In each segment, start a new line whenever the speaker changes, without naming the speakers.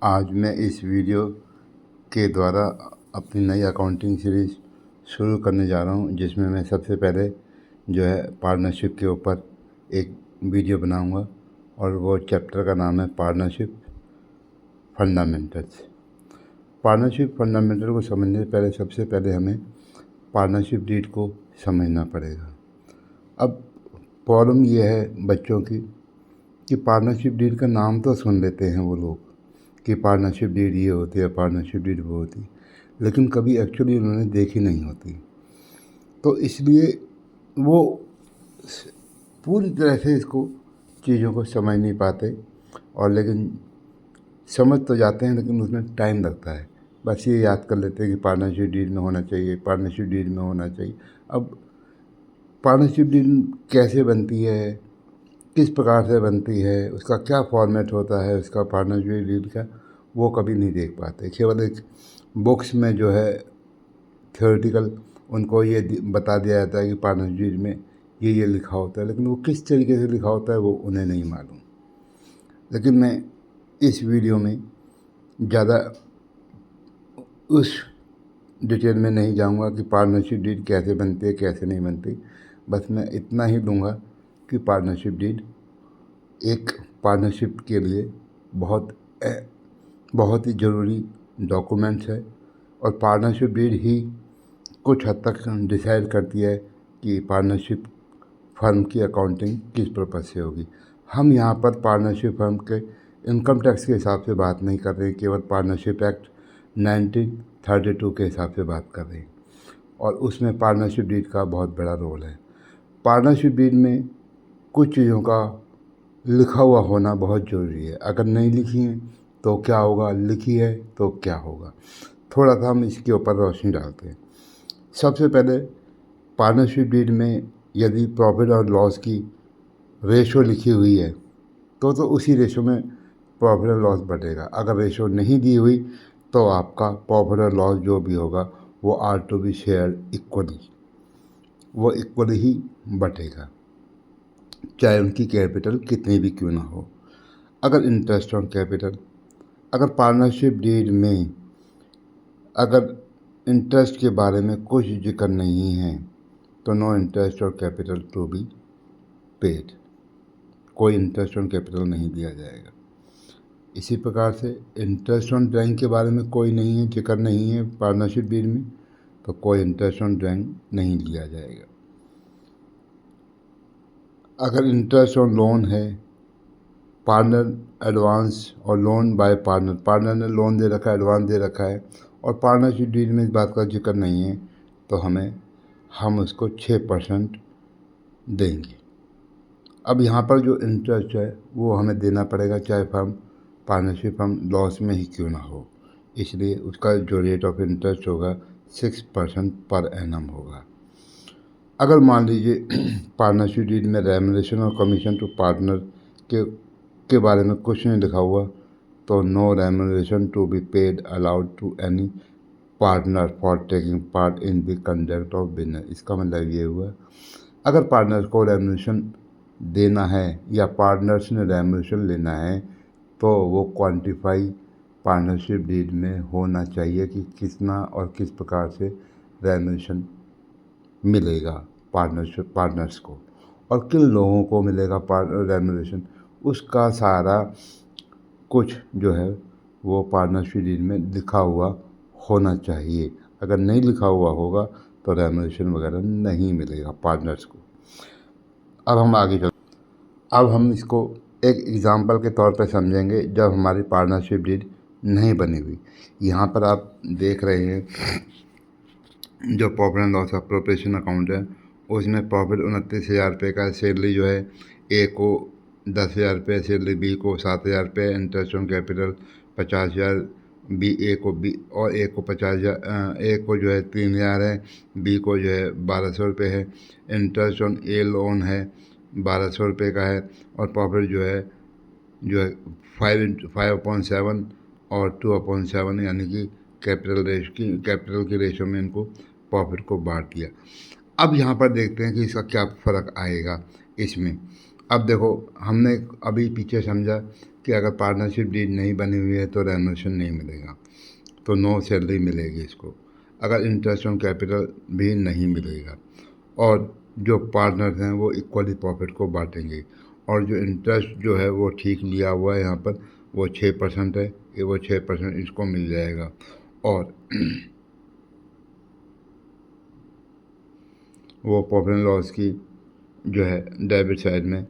आज मैं इस वीडियो के द्वारा अपनी नई अकाउंटिंग सीरीज़ शुरू करने जा रहा हूं, जिसमें मैं सबसे पहले जो है पार्टनरशिप के ऊपर एक वीडियो बनाऊंगा और वो चैप्टर का नाम है पार्टनरशिप फंडामेंटल्स। पार्टनरशिप फंडामेंटल को समझने से पहले सबसे पहले हमें पार्टनरशिप डीड को समझना पड़ेगा। अब प्रॉब्लम ये है बच्चों की कि पार्टनरशिप डीड का नाम तो सुन लेते हैं वो लोग कि पार्टनरशिप डीड ये होती है, पार्टनरशिप डीड वो होती है, लेकिन कभी एक्चुअली उन्होंने देखी नहीं होती। तो इसलिए वो पूरी तरह से इसको चीज़ों को समझ नहीं पाते, और लेकिन समझ तो जाते हैं लेकिन उसमें टाइम लगता है। बस ये याद कर लेते हैं कि पार्टनरशिप डीड में होना चाहिए, पार्टनरशिप डीड में होना चाहिए। अब पार्टनरशिप डीड कैसे बनती है, किस प्रकार से बनती है, उसका क्या फॉर्मेट होता है, उसका पार्टनरशिप डीड का, वो कभी नहीं देख पाते। केवल एक बुक्स में जो है थ्योरेटिकल उनको ये बता दिया जाता है कि पार्टनरशिप डीड में ये लिखा होता है, लेकिन वो किस तरीके से लिखा होता है वो उन्हें नहीं मालूम। लेकिन मैं इस वीडियो में ज़्यादा उस डिटेल में नहीं जाऊंगा कि पार्टनरशिप डीड कैसे बनती है, कैसे नहीं बनती। बस मैं इतना ही दूंगा कि पार्टनरशिप डीड एक पार्टनरशिप के लिए बहुत ही ज़रूरी डॉक्यूमेंट्स है, और पार्टनरशिप डीड ही कुछ हद तक डिसाइड करती है कि पार्टनरशिप फर्म की अकाउंटिंग किस पर्पज़ से होगी। हम यहाँ पर पार्टनरशिप फर्म के इनकम टैक्स के हिसाब से बात नहीं कर रहे हैं, केवल पार्टनरशिप एक्ट 1932 के हिसाब से बात कर रहे हैं, और उसमें पार्टनरशिप डीड का बहुत बड़ा रोल है। पार्टनरशिप डीड में कुछ चीज़ों का लिखा हुआ होना बहुत ज़रूरी है। अगर नहीं लिखी है तो क्या होगा, लिखी है तो क्या होगा, थोड़ा सा हम इसके ऊपर रोशनी डालते हैं। सबसे पहले पार्टनरशिप डीड में यदि प्रॉफिट और लॉस की रेशो लिखी हुई है तो उसी रेशो में प्रॉफिट और लॉस बढ़ेगा। अगर रेशो नहीं दी हुई तो आपका प्रॉफिट और लॉस जो भी होगा वो are to be share equally, वो इक्वली ही बटेगा, चाहे उनकी कैपिटल कितनी भी क्यों ना हो। अगर इंटरेस्ट ऑन कैपिटल, अगर पार्टनरशिप डीड में अगर इंटरेस्ट के बारे में कुछ जिक्र नहीं है तो नो इंटरेस्ट और कैपिटल टू बी पेड, कोई इंटरेस्ट ऑन कैपिटल नहीं दिया जाएगा। इसी प्रकार से इंटरेस्ट ऑन ड्राइंग के बारे में कोई नहीं है, जिक्र नहीं है पार्टनरशिप डीड में, तो कोई इंटरेस्ट ऑन ड्राइंग नहीं लिया जाएगा। अगर इंटरेस्ट ऑन लोन है, पार्टनर एडवांस और लोन बाय पार्टनर, पार्टनर ने लोन दे रखा है, एडवांस दे रखा है, और पार्टनरशिप डीड में इस बात का जिक्र नहीं है, तो हम उसको 6% देंगे। अब यहाँ पर जो इंटरेस्ट है वो हमें देना पड़ेगा, चाहे पार्टनरशिप फर्म लॉस में ही क्यों ना हो। इसलिए उसका जो रेट ऑफ इंटरेस्ट होगा 6% पर एनम होगा। अगर मान लीजिए पार्टनरशिप डीड में रेमुनरेशन और कमीशन टू पार्टनर के बारे में कुछ नहीं लिखा हुआ, तो no remuneration to be paid allowed to any partner for taking part in the conduct of business. इसका मतलब ये हुआ, अगर पार्टनर को रेमुनरेशन देना है या पार्टनर्स ने रेमुनरेशन लेना है तो वो क्वांटिफाई पार्टनरशिप डीड में होना चाहिए कि कितना और किस प्रकार से रेमुनरेशन मिलेगा पार्टनर्स को, और किन लोगों को मिलेगा रेमुनरेशन, उसका सारा कुछ जो है वो पार्टनरशिप डीड में लिखा हुआ होना चाहिए। अगर नहीं लिखा हुआ होगा तो रेमुनरेशन वगैरह नहीं मिलेगा पार्टनर्स को। अब हम आगे चल अब हम इसको एक एग्ज़ाम्पल के तौर पे समझेंगे जब हमारी पार्टनरशिप डीड नहीं बनी हुई। यहाँ पर आप देख रहे हैं जो profit and loss appropriation account है, उसमें प्रॉफिट 29,000 रुपये का, सैलरी जो है ए को 10,000 रुपये, सैलरी बी को 7,000 रुपये, इंटरेस्ट ऑन कैपिटल 50,000, बी ए को बी और ए को 50,000, ए को जो है 3,000 है, बी को जो है 1,200 रुपये है, इंटरेस्ट ऑन ए लोन है 1,200 रुपये का है, और प्रॉफिट जो है 5/7 और 2/7, यानी कि कैपिटल की रेशो में इनको प्रॉफिट को बांट दिया। अब यहाँ पर देखते हैं कि इसका क्या फ़र्क आएगा इसमें। अब देखो, हमने अभी पीछे समझा कि अगर पार्टनरशिप डीड नहीं बनी हुई है तो रेमुनरेशन नहीं मिलेगा, तो नो सैलरी मिलेगी इसको। अगर इंटरेस्ट ऑन कैपिटल भी नहीं मिलेगा, और जो पार्टनर्स हैं वो इक्वली प्रॉफिट को बांटेंगे, और जो इंटरेस्ट जो है वो ठीक लिया हुआ है यहाँ पर, वो 6% है, ये वो 6% इसको मिल जाएगा। और वो प्रॉफिट एंड लॉस की जो है डेबिट साइड में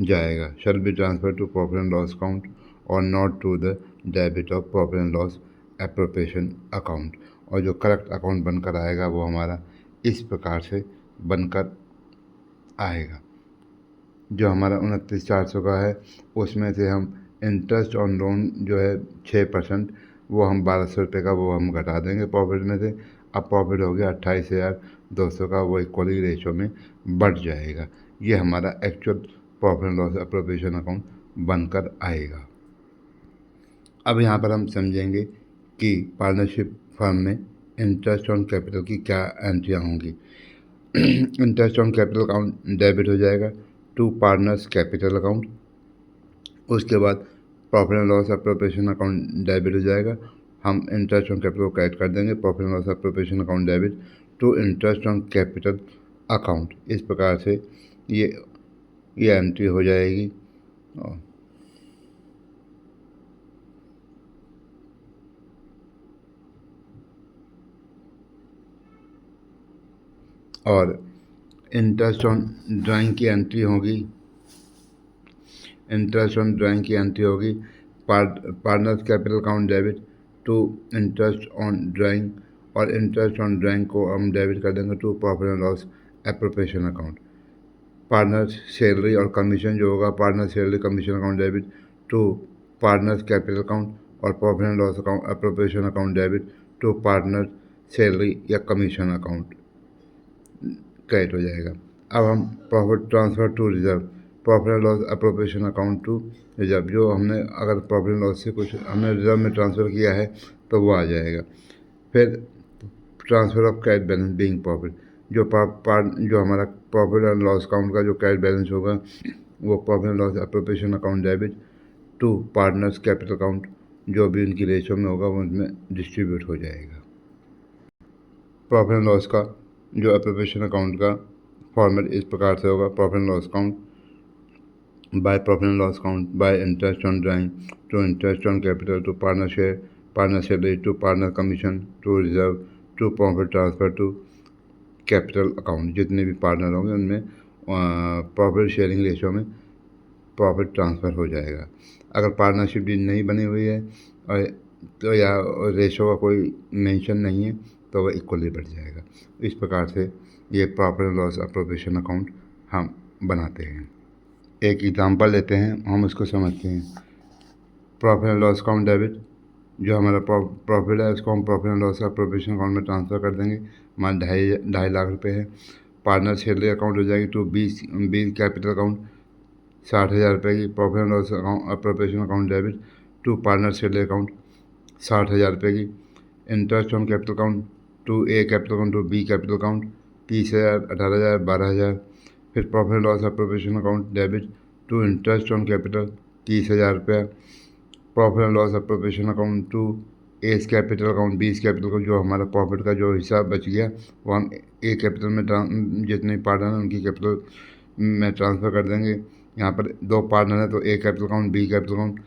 जाएगा। Shall be transfer to profit and loss account और not to the debit of profit and loss appropriation account. और जो करेक्ट अकाउंट बनकर आएगा वो हमारा इस प्रकार से बनकर आएगा। जो हमारा 29,400 का है उसमें से हम इंटरेस्ट ऑन लोन जो है 6%, वो हम 1,200 रुपये का वो हम घटा देंगे प्रॉफिट में से। अब प्रॉफिट हो गया 28,200 का, वो इक्वली रेशो में बढ़ जाएगा। ये हमारा actual profit and loss appropriation account बनकर आएगा। अब यहाँ पर हम समझेंगे कि पार्टनरशिप फर्म में इंटरेस्ट ऑन कैपिटल की क्या एंट्रियाँ होंगी। Interest on capital account debit हो जाएगा टू पार्टनर्स कैपिटल अकाउंट। उसके बाद profit and loss appropriation account debit हो जाएगा, हम इंटरेस्ट ऑन कैपिटल को क्रेडिट कर देंगे। Profit and loss appropriation account debit to interest on capital account. इस प्रकार से ये एंट्री हो जाएगी। और इंटरेस्ट ऑन ड्राइंग की एंट्री होगी, इंटरेस्ट ऑन ड्राइंग की एंट्री होगी partners capital account debit to interest on drawing, और इंटरेस्ट ऑन ड्राइंग को हम डेबिट कर देंगे to profit and loss appropriation account. Partners salary और कमीशन जो होगा, partner salary commission account debit to partners capital account, और profit and loss account appropriation account debit to partner salary या commission account credit हो जाएगा। अब हम profit transfer to reserve, profit and loss appropriation account to reserve, जो हमने अगर profit and loss से कुछ हमने रिजर्व में ट्रांसफ़र किया है तो वो आ जाएगा। फिर transfer of cash balance being profit, जो हमारा प्रॉफिट एंड लॉस अकाउंट का जो कैश बैलेंस होगा वो profit and loss appropriation account debit to partners capital account, जो भी उनकी रेशो में होगा वो उनमें डिस्ट्रीब्यूट हो जाएगा। प्रॉफिट एंड लॉस का जो एप्रोप्रिएशन अकाउंट का फॉर्मेट इस प्रकार से होगा। Profit and loss account by profit and loss account by interest on drawing to interest on capital to partner share, partner salary to partner commission to reserve to profit transfer to capital account. जितने भी partner होंगे उनमें profit sharing ratio में profit transfer हो जाएगा। अगर partnership deal नहीं बनी हुई है और तो या रेशो का कोई मेंशन नहीं है तो वह इक्वली बढ़ जाएगा। इस प्रकार से ये profit and loss appropriation account हम बनाते हैं। एक एग्जांपल लेते हैं, हम उसको समझते हैं। Profit and loss account debit, जो हमारा प्रॉफिट है उसको हम profit and loss appropriation account में ट्रांसफ़र कर देंगे। हमारा 2.5 लाख रुपये है। पार्टनर सैलरी अकाउंट हो जाएगी टू 20 कैपिटल अकाउंट 60,000 रुपये की। Profit and loss appropriation account debit to partner salary account 60,000 रुपये की। Interest on capital account to A capital account to B capital account 30,000, 18,000, 12,000। फिर profit and loss appropriation account debit to interest on capital 30,000 रुपया। Profit and loss appropriation account to A's capital account, B's capital account, जो हमारा profit का जो हिस्सा बच गया वो हम ए कैपिटल में जितने पार्टनर हैं उनकी कैपिटल में ट्रांसफ़र कर देंगे। यहाँ पर 2 पार्टनर हैं तो A capital account B capital account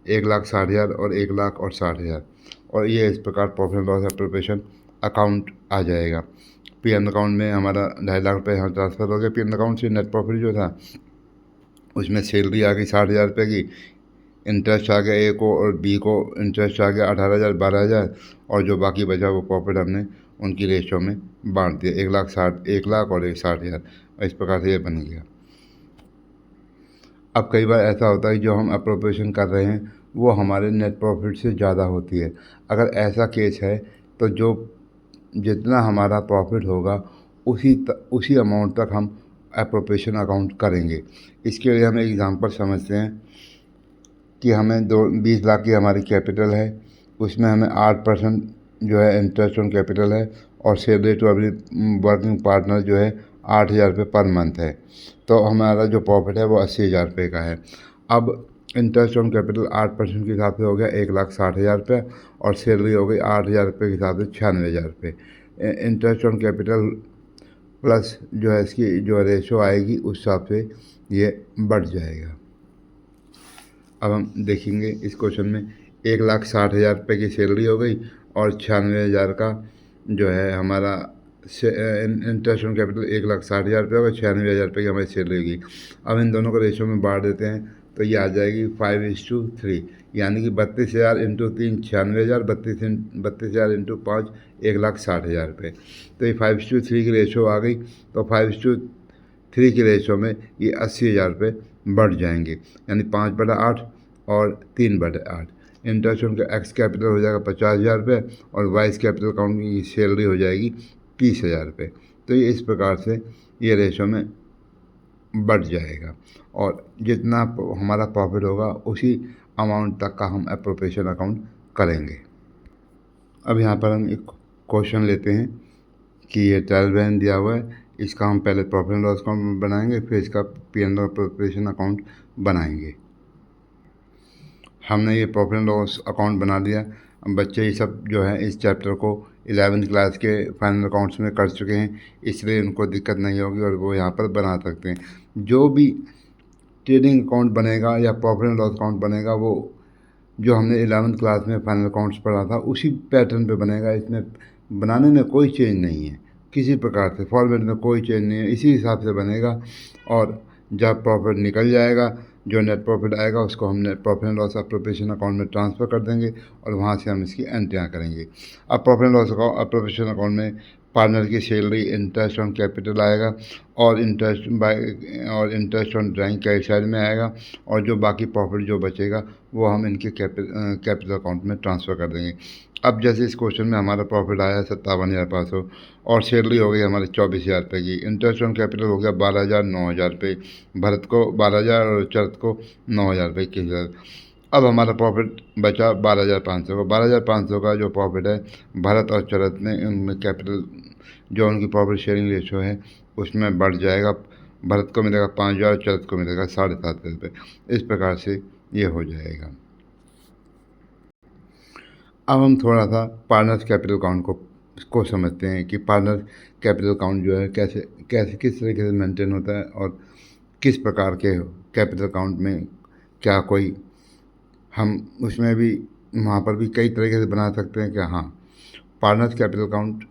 1,60,000 और 1,60,000, और ये इस प्रकार profit and loss appropriation account आ जाएगा। पीएन अकाउंट में हमारा 2.5 लाख रुपये यहाँ ट्रांसफ़र हो गया। पीएन अकाउंट से नेट प्रॉफिट जो था उसमें सैलरी आ गई 60,000 रुपये की, इंटरेस्ट आ गया ए को और बी को इंटरेस्ट आ गया 18,000, 12,000, और जो बाकी बचा वो प्रॉफिट हमने उनकी रेशो में बांट दिया 1 लाख और 60,000। इस प्रकार से ये बन गया। अब कई बार ऐसा होता है जो हम अप्रोप्रिएशन कर रहे हैं वो हमारे नेट प्रॉफिट से ज़्यादा होती है। अगर ऐसा केस है तो जो जितना हमारा प्रॉफिट होगा उसी अमाउंट तक हम अप्रोप्रिएशन अकाउंट करेंगे। इसके लिए हम एक एग्जांपल समझते हैं कि हमें 20 लाख की हमारी कैपिटल है, उसमें हमें 8% जो है इंटरेस्ट ऑन कैपिटल है, और salary to every working partner जो है 8,000 रुपये पर मंथ है। तो हमारा जो प्रॉफिट है वो 80,000 रुपये का है। अब इंटरेस्ट ऑन कैपिटल 8% के हिसाब से हो गया 1,60,000 रुपये, और सैलरी हो गई 8,000 रुपये के हिसाब से 96,000 रुपये। इंटरेस्ट ऑन कैपिटल प्लस जो है इसकी जो रेशो आएगी उस हिसाब से ये बढ़ जाएगा। अब हम देखेंगे इस क्वेश्चन में 1,60,000 रुपये की सैलरी हो गई और 96,000 का जो है हमारा इंटरेस्ट ऑन कैपिटल 1,60,000 रुपये होगा, 96,000 रुपये की हमारी सैलरी होगी। अब इन दोनों को रेशो में बांट देते हैं तो ये आ जाएगी 5:3, यानी कि 32,000 इंटू 3 96,000, 32,000 इंटू 5 1,60,000 रुपये। तो ये 5:3 की रेशो आ गई। तो 5:3 की रेशो में ये 80,000 रुपये बढ़ जाएंगे, यानी 5/8 और 3/8। इंटरेस्ट उनका एक्स कैपिटल हो जाएगा 50,000 रुपये और वाइस कैपिटल अकाउंट की सैलरी हो जाएगी 30,000 रुपये। तो ये इस प्रकार से ये रेशो में बढ़ जाएगा और जितना हमारा प्रॉफिट होगा उसी अमाउंट तक का हम एप्रोप्रिएशन अकाउंट करेंगे। अब यहाँ पर हम एक क्वेश्चन लेते हैं कि ये ट्रायल बैलेंस दिया हुआ है, इसका हम पहले प्रॉफिट एंड लॉस अकाउंट बनाएंगे, फिर इसका P&L एप्रोप्रिएशन अकाउंट बनाएंगे। हमने ये प्रॉफिट एंड लॉस अकाउंट बना लिया। अब बच्चे ये सब जो है इस चैप्टर को 11th क्लास के फाइनल अकाउंट्स में कर चुके हैं, इसलिए उनको दिक्कत नहीं होगी और वो यहाँ पर बना सकते हैं। जो भी ट्रेडिंग अकाउंट बनेगा या प्रॉफिट एंड लॉस अकाउंट बनेगा वो जो हमने 11th क्लास में फाइनल अकाउंट्स पढ़ा था उसी पैटर्न पे बनेगा। इसमें बनाने में कोई चेंज नहीं है, किसी प्रकार से फॉर्मेट में कोई चेंज नहीं है, इसी हिसाब से बनेगा। और जब प्रॉफिट निकल जाएगा, जो नेट प्रॉफिट आएगा उसको हम net profit and loss appropriation account में ट्रांसफ़र कर देंगे और वहाँ से हम इसकी एंट्रियाँ करेंगे। अब profit and loss appropriation account में पार्टनर की सैलरी, इंटरेस्ट ऑन कैपिटल आएगा और interest on drawing cash side में आएगा, और जो बाकी प्रॉफिट जो बचेगा वो हम इनके कैपिटल अकाउंट में ट्रांसफ़र कर देंगे। अब जैसे इस क्वेश्चन में हमारा प्रॉफिट आया 57,500 और सैलरी हो गई हमारे 24,000 रुपये की। इंटरेस्ट ऑन कैपिटल हो गया 12,000 9,000 रुपये, भरत को 12,000 और चरत को 9,000 रुपये की। अब हमारा प्रॉफिट बचा 12,500 का। 12,500 का जो प्रॉफिट है भरत और चरत ने उनमें कैपिटल जो उनकी प्रॉफिट शेयरिंग रेशो है उसमें बढ़ जाएगा। भरत को मिलेगा 5,000, चरत को मिलेगा 7,500 रुपये। इस प्रकार से ये हो जाएगा। अब हम थोड़ा सा पार्टनर्स कैपिटल अकाउंट को समझते हैं कि पार्टनर कैपिटल अकाउंट जो है कैसे कैसे किस तरीके से मेंटेन होता है और किस प्रकार के कैपिटल अकाउंट में क्या कोई हम उसमें भी वहाँ पर भी कई तरीके से बना सकते हैं। क्या हाँ, पार्टनर्स कैपिटल अकाउंट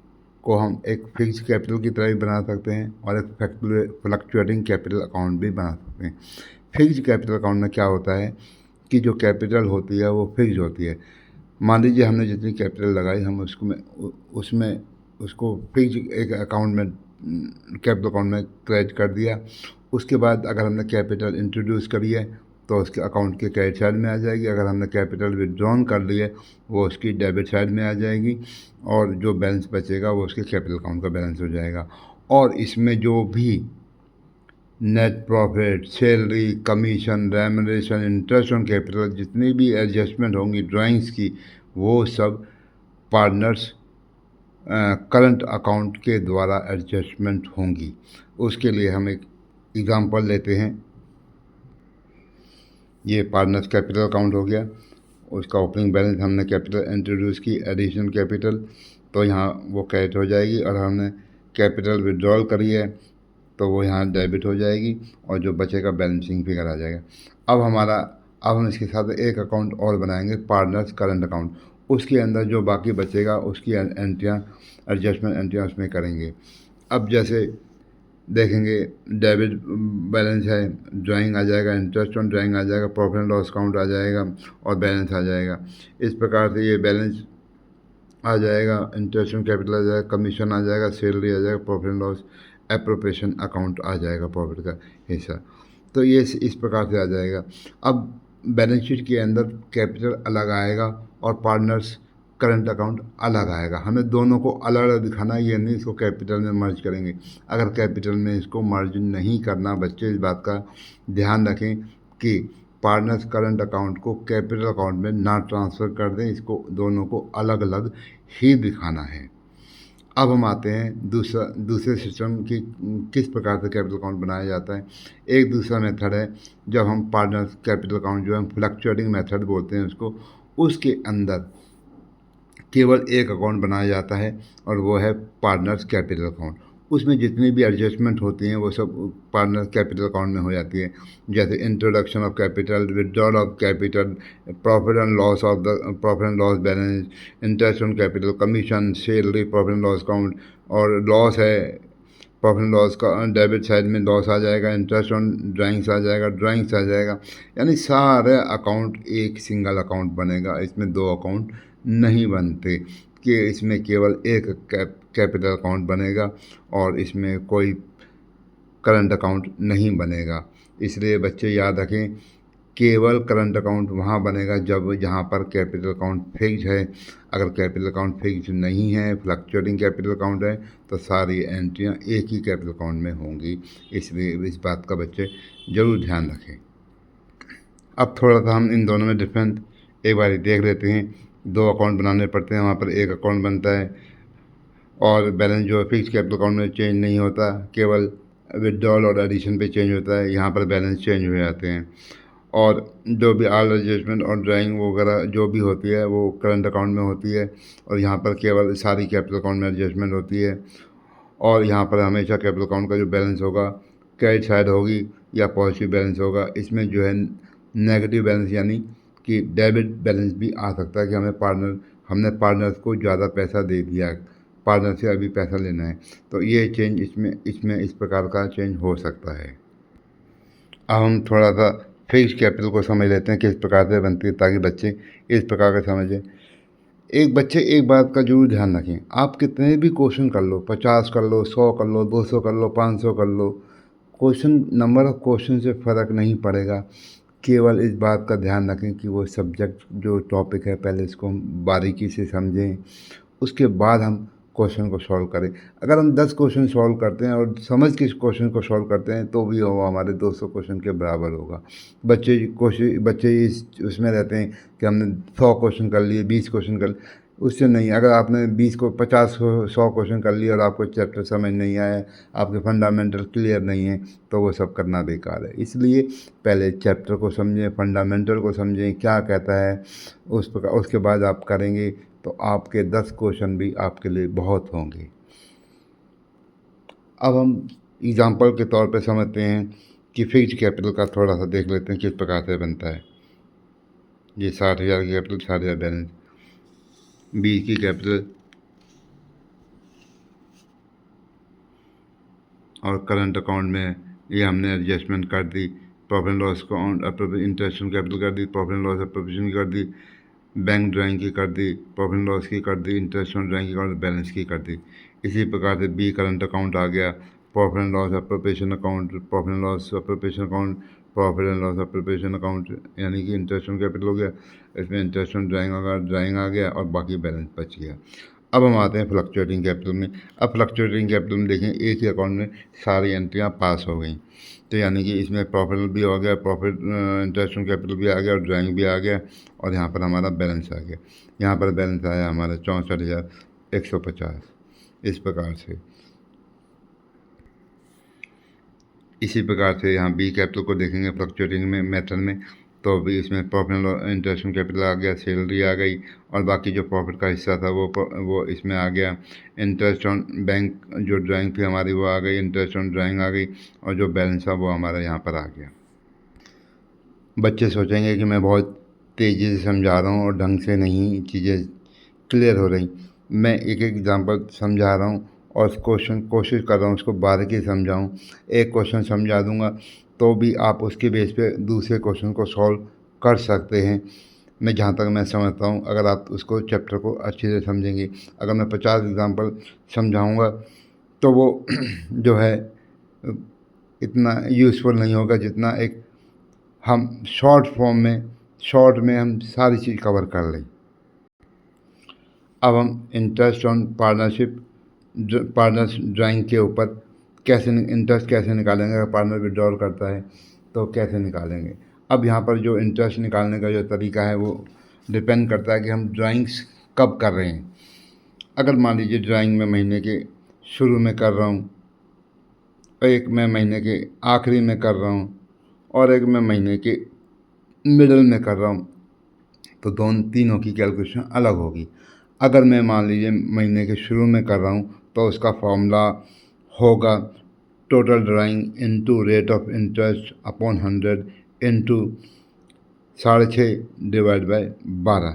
को हम एक फिक्स कैपिटल की तरह भी बना सकते हैं और एक फ्लक्चुएटिंग कैपिटल अकाउंट भी बना सकते हैं। फिक्स कैपिटल अकाउंट में क्या होता है कि जो कैपिटल होती है वो फिक्स होती है। मान लीजिए हमने जितनी कैपिटल लगाई हम उसको फिक्स एक अकाउंट में कैपिटल अकाउंट में क्रेडिट कर दिया। उसके बाद अगर हमने कैपिटल इंट्रोड्यूस करी है तो उसके अकाउंट के क्रेडिट साइड में आ जाएगी। अगर हमने कैपिटल विड्रॉन कर ली है वो उसकी डेबिट साइड में आ जाएगी और जो बैलेंस बचेगा वो उसके कैपिटल अकाउंट का बैलेंस हो जाएगा। और इसमें जो भी net profit, salary, commission, remuneration, interest on capital, जितनी भी एडजस्टमेंट होंगी ड्राइंग्स की, वो सब पार्टनर्स करंट अकाउंट के द्वारा एडजस्टमेंट होंगी। उसके लिए हम एक एग्ज़ाम्पल लेते हैं। ये पार्टनर्स कैपिटल अकाउंट हो गया, उसका ओपनिंग बैलेंस हमने कैपिटल इंट्रोड्यूस की, एडिशनल कैपिटल, तो यहाँ वो क्रेडिट हो जाएगी। और हमने कैपिटल विड्रॉल करी है तो वो यहाँ डेबिट हो जाएगी और जो बचेगा बैलेंसिंग फिगर आ जाएगा। अब हम इसके साथ एक अकाउंट और बनाएंगे, पार्टनर्स करंट अकाउंट। उसके अंदर जो बाकी बचेगा उसकी एंट्रियाँ, एडजस्टमेंट एंट्रियाँ उसमें करेंगे। अब जैसे देखेंगे डेबिट बैलेंस है, ड्राइंग आ जाएगा, इंटरेस्ट ऑन ड्राइंग आ जाएगा, प्रॉफिट एंड लॉस अकाउंट आ जाएगा और बैलेंस आ जाएगा। इस प्रकार से ये बैलेंस आ जाएगा, इंटरेस्ट ऑन कैपिटल आ जाएगा, कमीशन आ जाएगा, सैलरी आ जाएगा, profit and loss appropriation account आ जाएगा, प्रॉफिट का हिस्सा। तो ये इस प्रकार से आ जाएगा। अब बैलेंस शीट के अंदर कैपिटल अलग आएगा और पार्टनर्स करंट अकाउंट अलग आएगा। हमें दोनों को अलग अलग दिखाना है, ये नहीं इसको कैपिटल में मर्ज करेंगे। अगर कैपिटल में इसको मर्ज नहीं करना, बच्चे इस बात का ध्यान रखें कि पार्टनर्स करंट अकाउंट को कैपिटल अकाउंट में ना ट्रांसफ़र कर दें, इसको दोनों को अलग अलग ही दिखाना है। अब हम आते हैं दूसरे सिस्टम की किस प्रकार से कैपिटल अकाउंट बनाया जाता है। एक दूसरा मेथड है, जब हम पार्टनर्स कैपिटल अकाउंट जो है फ्लक्चुएटिंग मेथड बोलते हैं उसको, उसके अंदर केवल एक अकाउंट बनाया जाता है और वो है पार्टनर्स कैपिटल अकाउंट। उसमें जितनी भी एडजस्टमेंट होती हैं वो सब पार्टनर्स कैपिटल अकाउंट में हो जाती है। जैसे introduction of capital, withdrawal of capital, profit and loss balance, interest on capital, commission, salary, profit and loss account, और लॉस है प्रॉफिट एंड लॉस का डेबिट साइड में लॉस आ जाएगा, इंटरेस्ट ऑन ड्राइंग्स आ जाएगा, ड्राइंग्स आ जाएगा। यानी सारे अकाउंट एक सिंगल अकाउंट बनेगा, इसमें दो अकाउंट नहीं बनते, कि इसमें केवल एक कैपिटल अकाउंट बनेगा और इसमें कोई करंट अकाउंट नहीं बनेगा। इसलिए बच्चे याद रखें, केवल करंट अकाउंट वहाँ बनेगा जब जहाँ पर कैपिटल अकाउंट फिक्स है। अगर कैपिटल अकाउंट फिक्स नहीं है, फ्लक्चुएटिंग कैपिटल अकाउंट है, तो सारी एंट्रियाँ एक ही कैपिटल अकाउंट में होंगी। इसलिए इस बात का बच्चे ज़रूर ध्यान रखें। अब थोड़ा सा हम इन दोनों में डिफरेंस एक बार देख लेते हैं। दो अकाउंट बनाने पड़ते हैं, वहाँ पर एक अकाउंट बनता है और बैलेंस जो है फिक्स कैपिटल अकाउंट में चेंज नहीं होता, केवल विड्रॉल और एडिशन पे चेंज होता है। यहाँ पर बैलेंस चेंज हो जाते हैं। और जो भी ऑल एडजस्टमेंट और ड्राइंग वगैरह जो भी होती है वो करंट अकाउंट में होती है, और यहाँ पर केवल सारी कैपिटल अकाउंट में एडजस्टमेंट होती है। और यहाँ पर हमेशा कैपिटल अकाउंट का जो बैलेंस होगा, क्रेडिट साइड होगी या पॉजिटिव बैलेंस होगा। इसमें जो है नेगेटिव बैलेंस यानी कि डेबिट बैलेंस भी आ सकता है, कि हमने पार्टनर्स को ज़्यादा पैसा दे दिया, पार्टनर से अभी पैसा लेना है, तो ये चेंज इसमें इस प्रकार का चेंज हो सकता है। अब हम थोड़ा सा फिक्स कैपिटल को समझ लेते हैं किस प्रकार से बनती है, ताकि बच्चे इस प्रकार का समझें। एक बात का जरूर ध्यान रखें, आप कितने भी क्वेश्चन कर लो, 50 कर लो, 100 कर लो, 200 कर लो, 500 कर लो, क्वेश्चन नंबर ऑफ क्वेश्चन से फ़र्क नहीं पड़ेगा। केवल इस बात का ध्यान रखें कि वो सब्जेक्ट जो टॉपिक है पहले इसको हम बारीकी से समझें, उसके बाद हम क्वेश्चन को सॉल्व करें। अगर हम 10 क्वेश्चन सॉल्व करते हैं और समझ के इस क्वेश्चन को सॉल्व करते हैं तो भी वो हमारे 200 क्वेश्चन के बराबर होगा। बच्चे इस उसमें रहते हैं कि हमने 100 क्वेश्चन कर लिए, 20 क्वेश्चन कर, उससे नहीं। अगर आपने 20 को 50 100 क्वेश्चन कर लिए और आपको चैप्टर समझ नहीं आया, आपके फंडामेंटल क्लियर नहीं है, तो वो सब करना बेकार है। इसलिए पहले चैप्टर को समझें, फंडामेंटल को समझें क्या कहता है, उसके बाद आप करेंगे तो आपके 10 क्वेश्चन भी आपके लिए बहुत होंगे। अब हम एग्ज़ाम्पल के तौर पे समझते हैं कि फिक्स्ड कैपिटल का थोड़ा सा देख लेते हैं किस प्रकार से बनता है। ये 60,000 की कैपिटल, 60,000 बैलेंस, 20 की कैपिटल और करंट अकाउंट में ये हमने एडजस्टमेंट कर दी। Profit and loss account interest on capital कर दी, प्रॉफिट एंड लॉस अप्रोप्रिएशन कर दी, बैंक ड्राइंग की कर दी, प्रॉफिट एंड लॉस की कर दी, इंटरेस्ट ऑन ड्राइंग की कर दी, बैलेंस की कर दी। इसी प्रकार से बी करंट अकाउंट आ गया, profit and loss appropriation account, profit and loss appropriation account, profit and loss appropriation account, यानी कि इंटरेस्ट ऑन कैपिटल हो गया, इसमें इंटरेस्ट ऑन ड्राइंग आ गया और बाकी बैलेंस बच गया। अब हम आते हैं फ्लक्चुएटिंग कैपिटल में। अब फ्लक्चुएटिंग कैपिटल में देखें, एक ही अकाउंट में सारी एंट्रियाँ पास हो गई, तो यानी कि इसमें प्रॉफिट भी हो गया, प्रॉफिट इंटरेस्ट ऑन कैपिटल भी आ गया और ड्राइंग भी आ गया, और यहाँ पर हमारा बैलेंस आ गया। यहाँ पर बैलेंस आया हमारा 64,150। इस प्रकार से इसी प्रकार से यहाँ बी कैपिटल को देखेंगे फ्लक्चुएटिंग में मेथड में, तो भी इसमें प्रॉफिट इंटरेस्ट ऑन कैपिटल आ गया, सैलरी आ गई, और बाकी जो प्रॉफिट का हिस्सा था वो इसमें आ गया। इंटरेस्ट ऑन बैंक जो ड्राइंग थी हमारी वो आ गई, इंटरेस्ट ऑन ड्राइंग आ गई, और जो बैलेंस था वो हमारा यहाँ पर आ गया। बच्चे सोचेंगे कि मैं बहुत तेज़ी से समझा रहा हूँ और ढंग से नहीं चीज़ें क्लियर हो रही। मैं एक एक एग्जांपल समझा रहा हूँ और कोशिश कर रहा हूँ उसको बारीकी से समझाऊँ। एक क्वेश्चन समझा दूँगा तो भी आप उसके बेस पे दूसरे क्वेश्चन को सॉल्व कर सकते हैं। मैं जहाँ तक मैं समझता हूँ, अगर आप उसको चैप्टर को अच्छे से समझेंगे। अगर मैं 50 एग्जांपल समझाऊँगा तो वो जो है इतना यूज़फुल नहीं होगा जितना एक हम शॉर्ट में हम सारी चीज़ कवर कर लें। अब हम इंटरेस्ट ऑन पार्टनर्स ड्राइंग के ऊपर इंटरेस्ट कैसे निकालेंगे। अगर पार्टनर विड्रॉल करता है तो कैसे निकालेंगे। अब यहाँ पर जो इंटरेस्ट निकालने का जो तरीका है वो डिपेंड करता है कि हम ड्राइंग्स कब कर रहे हैं। अगर मान लीजिए ड्राइंग में महीने के शुरू में कर रहा हूँ, एक मैं महीने के आखिरी में कर रहा हूँ और एक मैं महीने के मिडल में कर रहा हूँ, तो दोनों तीनों की कैलकुलेशन अलग होगी। अगर मैं मान लीजिए महीने के शुरू में कर रहा हूँ तो उसका फॉर्मूला होगा total drawing into rate of interest upon 100 into 6.5 divide by 12।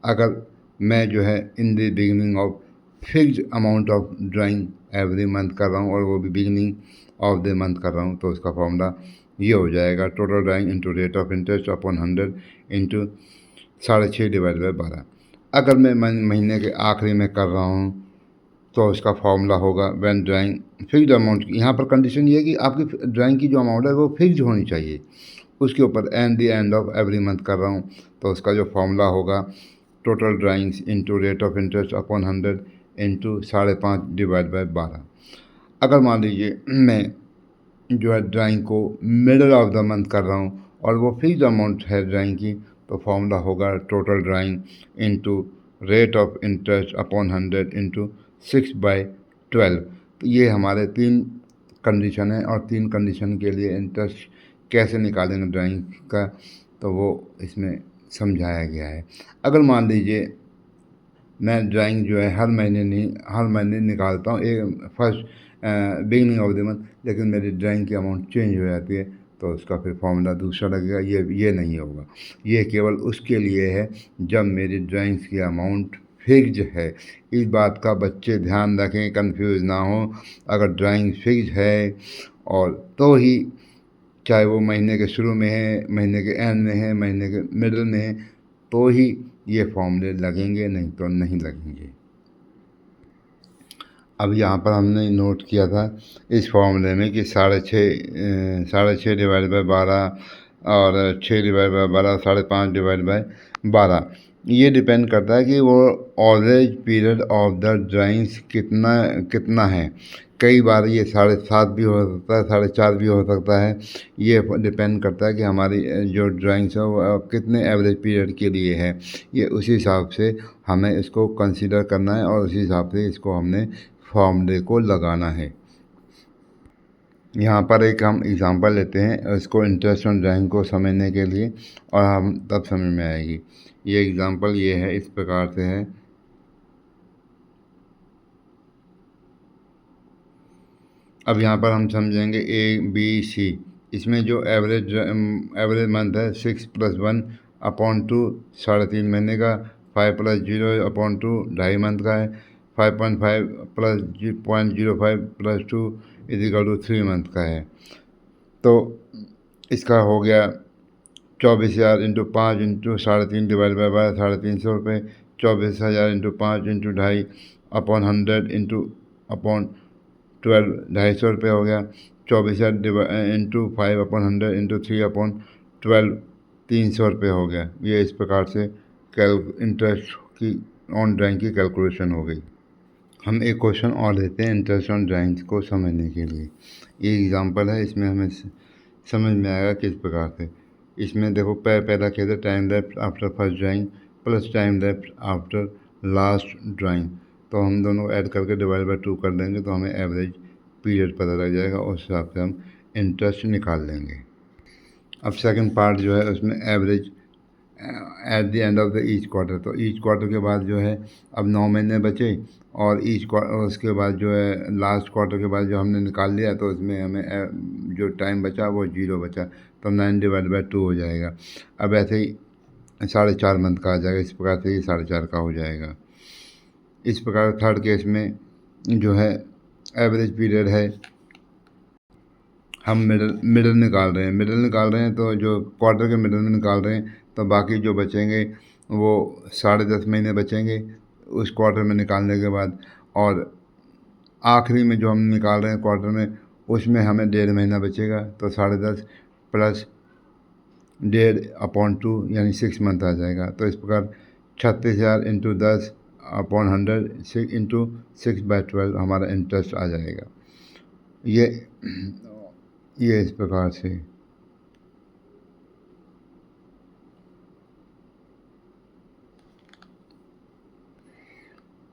अगर मैं जो है in the beginning of fixed amount of drawing every month कर रहा हूँ और वो भी बिगिनिंग ऑफ द मंथ कर रहा हूँ, तो उसका फॉर्मूला ये हो जाएगा total drawing into rate of interest upon 100 into 6.5 divide by 12। अगर मैं महीने के आखिरी में कर रहा हूँ तो उसका फॉर्मूला होगा व्हेन ड्राइंग फिक्स्ड अमाउंट। यहाँ पर कंडीशन ये है कि आपकी ड्राइंग की जो अमाउंट है वो फिक्स्ड होनी चाहिए, उसके ऊपर and the end of every month कर रहा हूँ, तो उसका जो फॉर्मूला होगा total drawings into rate of interest upon 100 into 5.5 divide by 12। अगर मान लीजिए मैं जो है ड्राइंग को मिडल ऑफ द मंथ कर रहा हूँ और वो फिक्स्ड अमाउंट है ड्राइंग की, तो फॉर्मूला होगा total drawing into rate of interest upon 100 into 6/12। तो ये हमारे 3 कंडीशन है और 3 कंडीशन के लिए इंटरेस्ट कैसे निकालेंगे ड्राइंग का, तो वो इसमें समझाया गया है। अगर मान लीजिए मैं ड्राइंग जो है हर महीने निकालता हूँ एक first beginning of the month, लेकिन मेरी ड्राइंग की अमाउंट चेंज हो जाती है, तो उसका फिर फॉर्मूला दूसरा लगेगा। ये नहीं होगा। ये केवल उसके लिए है जब मेरी ड्राइंग्स की अमाउंट फिक्स्ड है। इस बात का बच्चे ध्यान रखें, कंफ्यूज ना हो। अगर ड्राइंग फिक्स्ड है और तो ही, चाहे वो महीने के शुरू में है, महीने के एंड में है, महीने के मिडल में है, तो ही ये फॉर्मूले लगेंगे, नहीं तो नहीं लगेंगे। अब यहाँ पर हमने नोट किया था इस फॉर्मूले में कि 6.5 डिवाइड बाय 12 और 6 डिवाइड बाय 12, 5.5 डिवाइड बाय 12। ये डिपेंड करता है कि वो ऑवरेज पीरियड ऑफ द ड्राइंग्स कितना कितना है। कई बार ये 7.5 भी हो सकता है, 4.5 भी हो सकता है। ये डिपेंड करता है कि हमारी जो ड्राइंग्स है वो कितने एवरेज पीरियड के लिए है। ये उसी हिसाब से हमें इसको कंसीडर करना है और उसी हिसाब से इसको हमने फॉर्मूले को लगाना है। यहाँ पर एक हम एग्ज़ाम्पल लेते हैं इसको इंटरेस्ट ऑन ड्राइंग को समझने के लिए, और हम तब समझ में आएगी। ये एग्ज़ाम्पल ये है, इस प्रकार से है। अब यहाँ पर हम समझेंगे ABC। इसमें जो एवरेज मंथ है 6 + 1 अपॉन 2 3.5 महीने का, 5 + 0 अपॉन 2 2.5 मंथ का है, 5.5 + 0.05 + 2 = 3 मंथ का है। तो इसका हो गया 24,000 इंटू 5 इंटू 3.5 डिवाइड बाय 12, 350 रुपये। 24,000 into 5 into 2.5 upon 100 into upon 12, 250 रुपये हो गया। 24,000 इंटू 5 अपॉन 100 इंटू 3 अपॉन 12, 300 रुपये हो गया। ये इस प्रकार से इंटरेस्ट की ऑन ड्राइंग की कैलकुलेशन हो गई। हम एक क्वेश्चन और लेते हैं इंटरेस्ट ऑन ड्राइंग्स को समझने के लिए। ये एग्जांपल है, इसमें हमें समझ में आएगा किस प्रकार से। इसमें देखो पहला खेल है time left after first drawing plus time left after last drawing. तो हम दोनों ऐड करके डिवाइड बाय 2 कर देंगे तो हमें एवरेज पीरियड पता लग जाएगा, उस हिसाब से हम इंटरेस्ट निकाल लेंगे। अब सेकंड पार्ट जो है उसमें average at the end of the each quarter. तो ईच क्वार्टर के बाद जो है अब 9 महीने बचे, और उसके बाद जो है लास्ट क्वार्टर के बाद जो हमने निकाल लिया, तो उसमें हमें जो टाइम बचा वो 0 बचा, तो 9 डिवाइड बाय 2 हो जाएगा। अब ऐसे ही 4.5 मंथ का आ जाएगा, इस प्रकार से ही 4.5 का हो जाएगा। इस प्रकार थर्ड केस में जो है एवरेज पीरियड है, हम मिडल निकाल रहे हैं, तो जो क्वार्टर के मिडल में निकाल रहे हैं, तो बाकी जो बचेंगे वो 10.5 महीने बचेंगे उस क्वार्टर में निकालने के बाद, और आखिरी में जो हम निकाल रहे हैं क्वार्टर में, उसमें हमें 1.5 महीना बचेगा, तो 10.5 प्लस 1.5 अपॉन 2 यानी 6 मंथ आ जाएगा। तो इस प्रकार 36,000 इंटू 10 अपॉन 100 इंटू 6/12 हमारा इंटरेस्ट आ जाएगा। ये इस प्रकार से।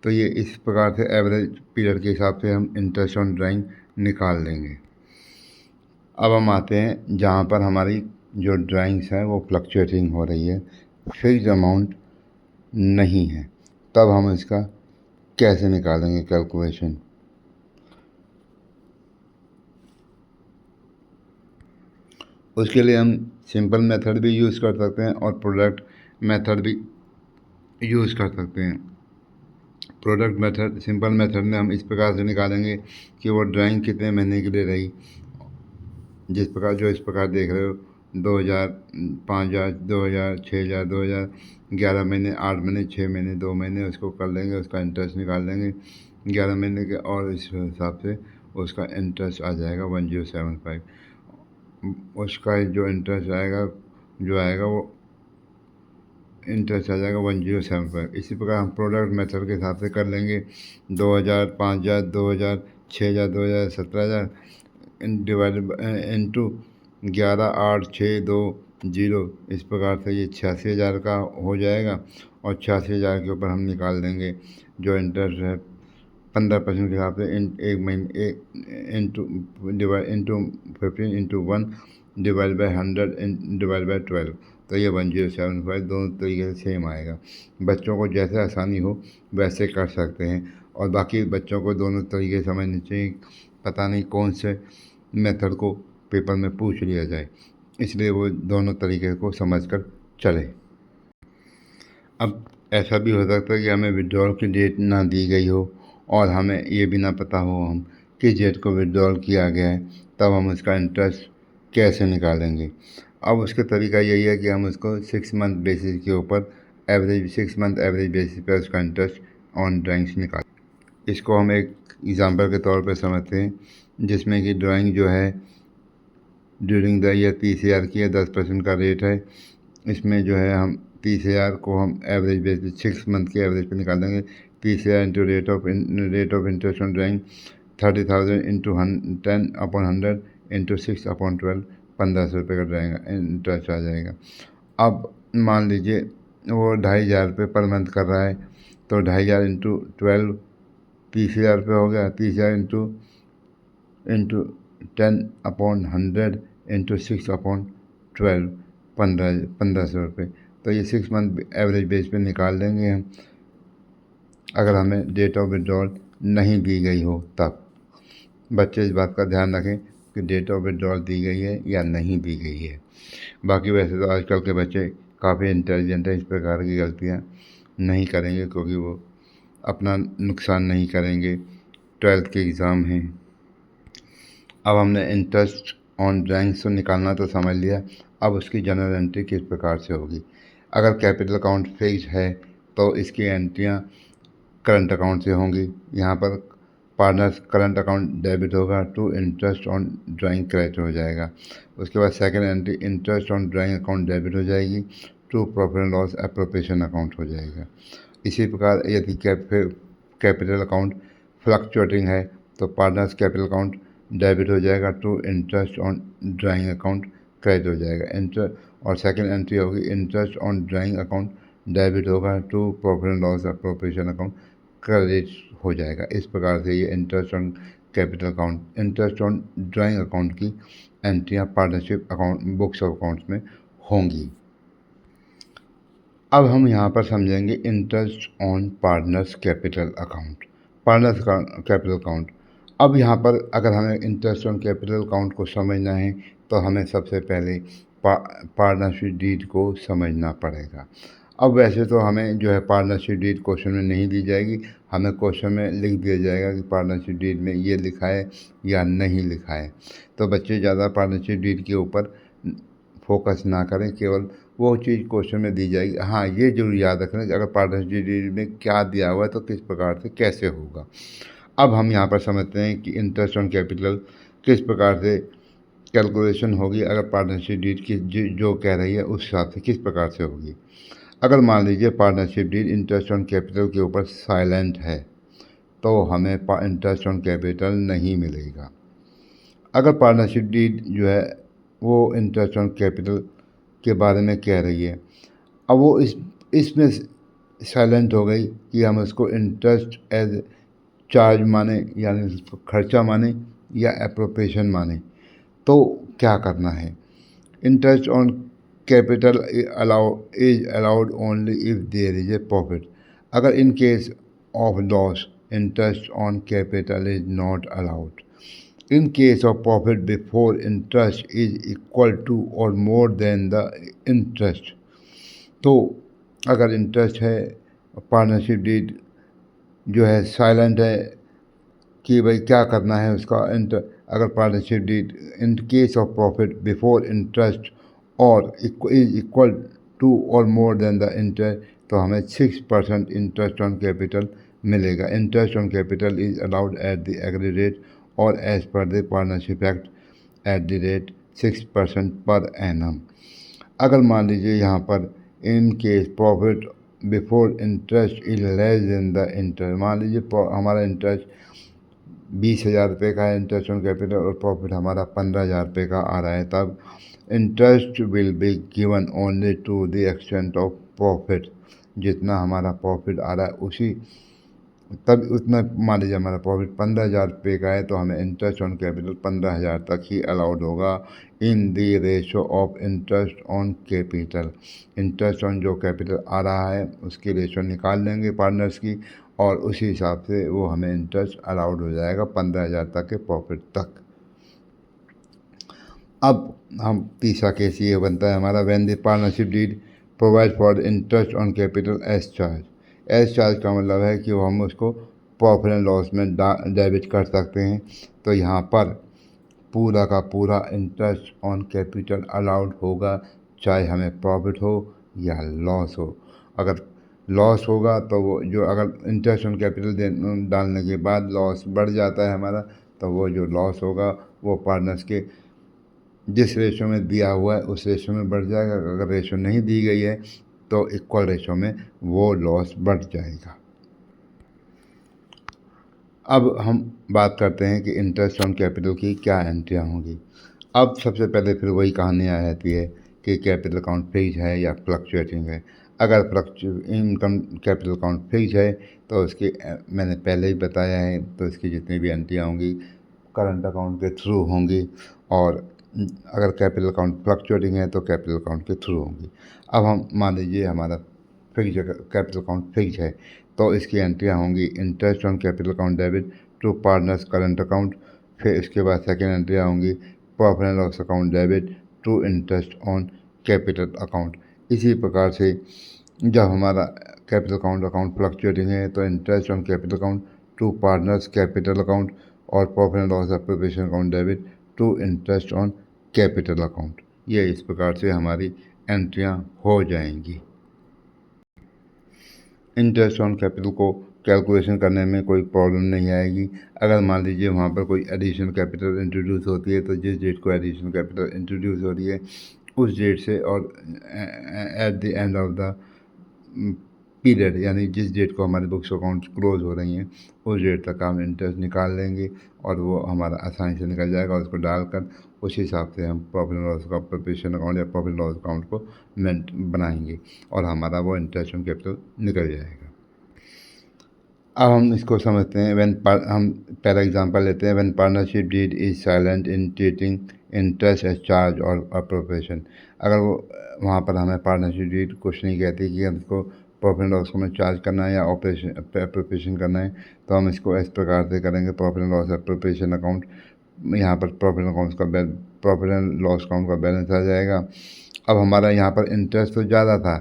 तो ये इस प्रकार से एवरेज पीरियड के हिसाब से हम इंटरेस्ट ऑन ड्राइंग निकाल लेंगे। अब हम आते हैं जहाँ पर हमारी जो ड्राइंग्स हैं वो फ्लक्चुएटिंग हो रही है, फिक्स्ड अमाउंट नहीं है, तब हम इसका कैसे निकालेंगे कैलकुलेशन। उसके लिए हम सिंपल मेथड भी यूज़ कर सकते हैं और प्रोडक्ट मेथड भी यूज़ कर सकते हैं। प्रोडक्ट मेथड, सिंपल मेथड में हम इस प्रकार से निकालेंगे कि वो ड्राइंग कितने महीने के लिए रही, जिस प्रकार जो इस प्रकार देख रहे हो 2000, 5000, 2000, 6000, 2011 महीने, 8 महीने, 6 महीने, 2 महीने, उसको कर लेंगे, उसका इंटरेस्ट निकाल लेंगे 11 महीने के, और इस हिसाब से उसका इंटरेस्ट आ जाएगा 1075। उसका जो इंटरेस्ट आएगा वो इंटरेस्ट आ जाएगा 1075। इसी प्रकार हम प्रोडक्ट मेथड के हिसाब से कर लेंगे 2000, 5000, 2000, 6000, 2000, 17000 डिवाइडेड इंटू 11, 8, 6, 2, 0, इस प्रकार से ये 86,000 का हो जाएगा। और 86,000 के ऊपर हम निकाल देंगे जो इंटरेस्ट है 15% के हिसाब से एक महीने into 15 into 1 divide by 100 divide by 12, तो ये 1075 दोनों तरीके से सेम आएगा। बच्चों को जैसे आसानी हो वैसे कर सकते हैं, और बाकी बच्चों को दोनों तरीके समझने चाहिए, पता नहीं कौन से मेथड को पेपर में पूछ लिया जाए, इसलिए वो दोनों तरीके को समझकर चले। अब ऐसा भी हो सकता है कि हमें विड्रॉल की डेट ना दी गई हो और हमें ये भी ना पता हो हम किस डेट को विड्रॉल किया गया है, तब हम उसका इंटरेस्ट कैसे निकालेंगे। अब उसका तरीका यही है कि हम उसको 6 मंथ बेसिस के ऊपर एवरेज 6 मंथ एवरेज बेसिस पर उसका इंटरेस्ट ऑन ड्राइंग्स निकाल। इसको हम एक एग्ज़ाम्पल के तौर पर समझते हैं, जिसमें कि ड्राइंग जो है ड्यूरिंग द ईयर 30,000 की है, 10% का रेट है। इसमें जो है हम 30,000 को हम एवरेज बेसिस 6 मंथ के एवरेज पे निकाल देंगे। 30,000 into rate of interest on drawing 30,000 into 10/100 into 6/12, 1500 रुपये का ड्राइंग इंटरेस्ट आ जाएगा। अब मान लीजिए वो 2,500 रुपये पर मंथ कर रहा है, तो 2,500 इंटू 12 30,000 रुपये हो गया। 30,000 इंटू 10/100 इंटू 6/12, 1500 रुपये। तो ये 6 मंथ एवरेज बेस पे निकाल लेंगे हम, अगर हमें डेट ऑफ विड्रॉल नहीं दी गई हो तब। बच्चे इस बात का ध्यान रखें कि डेट ऑफ विड्रॉल दी गई है या नहीं दी गई है। बाकी वैसे तो आजकल के बच्चे काफ़ी इंटेलिजेंट हैं, इस प्रकार की गलतियाँ नहीं करेंगे, क्योंकि वो अपना नुकसान नहीं करेंगे। 12th के एग्ज़ाम हैं। अब हमने इंटरेस्ट ऑन ड्राइंग्स तो निकालना तो समझ लिया, अब उसकी जनरल एंट्री किस प्रकार से होगी। अगर कैपिटल अकाउंट फिक्स्ड है तो इसकी एंट्रियाँ करंट अकाउंट से होंगी। यहाँ पर पार्टनर्स करंट अकाउंट डेबिट होगा, to interest on drawing credit हो जाएगा। उसके बाद second entry interest on drawing account debit हो जाएगी, to profit and loss appropriation account हो जाएगा। इसी प्रकार यदि कैपिटल अकाउंट फ्लक्चुएटिंग है तो पार्टनर्स कैपिटल अकाउंट डेबिट हो जाएगा, to interest on drawing account credit हो जाएगा। और सेकंड एंट्री होगी interest on drawing account debit होगा, to profit and loss appropriation account credit हो जाएगा। इस प्रकार से ये interest on capital account, interest on drawing account की एंट्रियाँ partnership account books of accounts में होंगी। अब हम यहाँ पर समझेंगे interest on partners capital account, partners capital account. अब यहाँ पर अगर हमें इंटरेस्ट ऑन कैपिटल अकाउंट को समझना है तो हमें सबसे पहले पार्टनरशिप डीड को समझना पड़ेगा। अब वैसे तो हमें जो है पार्टनरशिप डीड क्वेश्चन में नहीं दी जाएगी, हमें क्वेश्चन में लिख दिया जाएगा कि पार्टनरशिप डीड में ये लिखा है या नहीं लिखा है। तो बच्चे ज़्यादा पार्टनरशिप डीड के ऊपर फोकस ना करें, केवल वो चीज़ क्वेश्चन में दी जाएगी। हाँ, ये जरूर याद रखना कि अगर पार्टनरशिप डीड में क्या दिया हुआ है तो किस प्रकार से कैसे होगा। अब हम यहाँ पर समझते हैं कि इंटरेस्ट ऑन कैपिटल किस प्रकार से कैलकुलेशन होगी, अगर पार्टनरशिप डीड की जो कह रही है उस हिसाब से किस प्रकार से होगी। अगर मान लीजिए partnership deed interest on capital के ऊपर साइलेंट है तो हमें इंटरेस्ट ऑन कैपिटल नहीं मिलेगा। अगर पार्टनरशिप डीड जो है वो इंटरेस्ट ऑन कैपिटल के बारे में कह रही है, अब वो इसमें साइलेंट हो गई कि हम उसको इंटरेस्ट एज चार्ज माने, यानी उसको खर्चा माने या एप्रोप्रिएशन माने। तो क्या करना है? Interest on capital is allowed only if there is a profit. अगर in case of loss, interest on capital is not allowed. In case of profit, before interest is equal to or more than the interest. तो अगर interest है, partnership deed जो है silent है कि भाई क्या करना है उसका। अगर partnership deed in case of profit before interest or is equal to or more than the interest, तो हमें 6% इंटरेस्ट ऑन कैपिटल मिलेगा। Interest on capital is allowed at the agree rate or as per the partnership act at the rate 6% per annum. अगर मान लीजिए यहाँ पर in case profit before interest is less than the interest, मान लीजिए हमारा interest 20,000 रुपये का है इंटरेस्ट ऑन कैपिटल और प्रॉफिट हमारा 15,000 रुपये का आ रहा है, तब interest will be given only to the extent of profit. जितना हमारा प्रॉफिट आ रहा है उसी तब उतना, मान लीजिए हमारा प्रॉफिट 15,000 रुपये का है तो हमें इंटरेस्ट ऑन कैपिटल 15,000 तक ही अलाउड होगा in the ratio of interest on capital. Interest on जो कैपिटल आ रहा है उसकी रेशो निकाल लेंगे पार्टनर्स की, और उसी हिसाब से वो हमें इंटरेस्ट अलाउड हो जाएगा 15,000 तक के प्रॉफिट तक। अब हम तीसरा केस ये बनता है हमारा, when the partnership deed provide for interest on capital as charge. As charge का मतलब है कि वो हम उसको प्रॉफिट एंड लॉस में डेबिट कर सकते हैं। तो यहाँ पर पूरा का पूरा इंटरेस्ट ऑन कैपिटल अलाउड होगा, चाहे हमें प्रॉफिट हो या लॉस हो। अगर लॉस होगा तो वो जो, अगर इंटरेस्ट ऑन कैपिटल डालने के बाद लॉस बढ़ जाता है हमारा, तो वो जो लॉस होगा वो पार्टनर्स के जिस रेशो में दिया हुआ है उस रेशो में बढ़ जाएगा। अगर रेशो नहीं दी गई है तो इक्वल रेशो में वो लॉस बढ़ जाएगा। अब हम बात करते हैं कि इंटरेस्ट ऑन कैपिटल की क्या एंट्रियाँ होंगी। अब सबसे पहले फिर वही कहानी आ जाती है कि कैपिटल अकाउंट फिक्स है या फ्लक्चुएटिंग है। अगर इनकम कैपिटल अकाउंट फिक्स है तो उसकी मैंने पहले ही बताया है, तो इसकी जितनी भी एंट्रियाँ होंगी करंट अकाउंट के थ्रू होंगी, और अगर कैपिटल अकाउंट फ्लक्चुएटिंग है तो कैपिटल अकाउंट के थ्रू होंगी। अब हम मान लीजिए हमारा फिक्स कैपिटल अकाउंट फिक्स है तो इसकी एंट्रियाँ होंगी interest on capital account debit to partners current account. फिर इसके बाद सेकेंड एंट्रियाँ होंगी profit and loss account debit to interest on capital account. इसी प्रकार से जब हमारा कैपिटल अकाउंट फ्लक्चुएटिंग है तो interest on capital account to partners capital account, और profit and loss appropriation account debit to interest on capital account. ये इस प्रकार से हमारी एंट्रियाँ हो जाएंगी। इंटरेस्ट ऑन कैपिटल को कैलकुलेशन करने में कोई प्रॉब्लम नहीं आएगी। अगर मान लीजिए वहाँ पर कोई एडिशनल कैपिटल इंट्रोड्यूस होती है तो जिस डेट को एडिशनल कैपिटल इंट्रोड्यूस हो रही है उस डेट से और at the end of the period, यानी जिस डेट को हमारी बुक्स अकाउंट क्लोज हो रही हैं उस डेट तक हम इंटरेस्ट निकाल लेंगे और वो हमारा आसानी से निकल जाएगा। उसको डालकर उस हिसाब से हम प्रॉफिट एंड लॉस का प्रिपरेशन अकाउंट या प्रॉफिट एंड लॉस अकाउंट को बनाएंगे और हमारा वो इंटरेस्ट ऑन कैपिटल निकल जाएगा। अब हम इसको समझते हैं। हम पहला एग्जांपल लेते हैं। When partnership deed is silent in treating interest as charge और अप्रोप्रिएशन। अगर वो वहाँ पर हमें पार्टनरशिप डीड कुछ नहीं कहती कि हमको प्रॉफिट एंड लॉस को हमें चार्ज करना है या अप्रोप्रिएशन करना है, तो हम इसको इस प्रकार से करेंगे। Profit and loss appropriation account, यहाँ पर प्रॉफिट एंड लॉस अकाउंट का बैलेंस आ जाएगा। अब हमारा यहाँ पर इंटरेस्ट तो ज़्यादा था,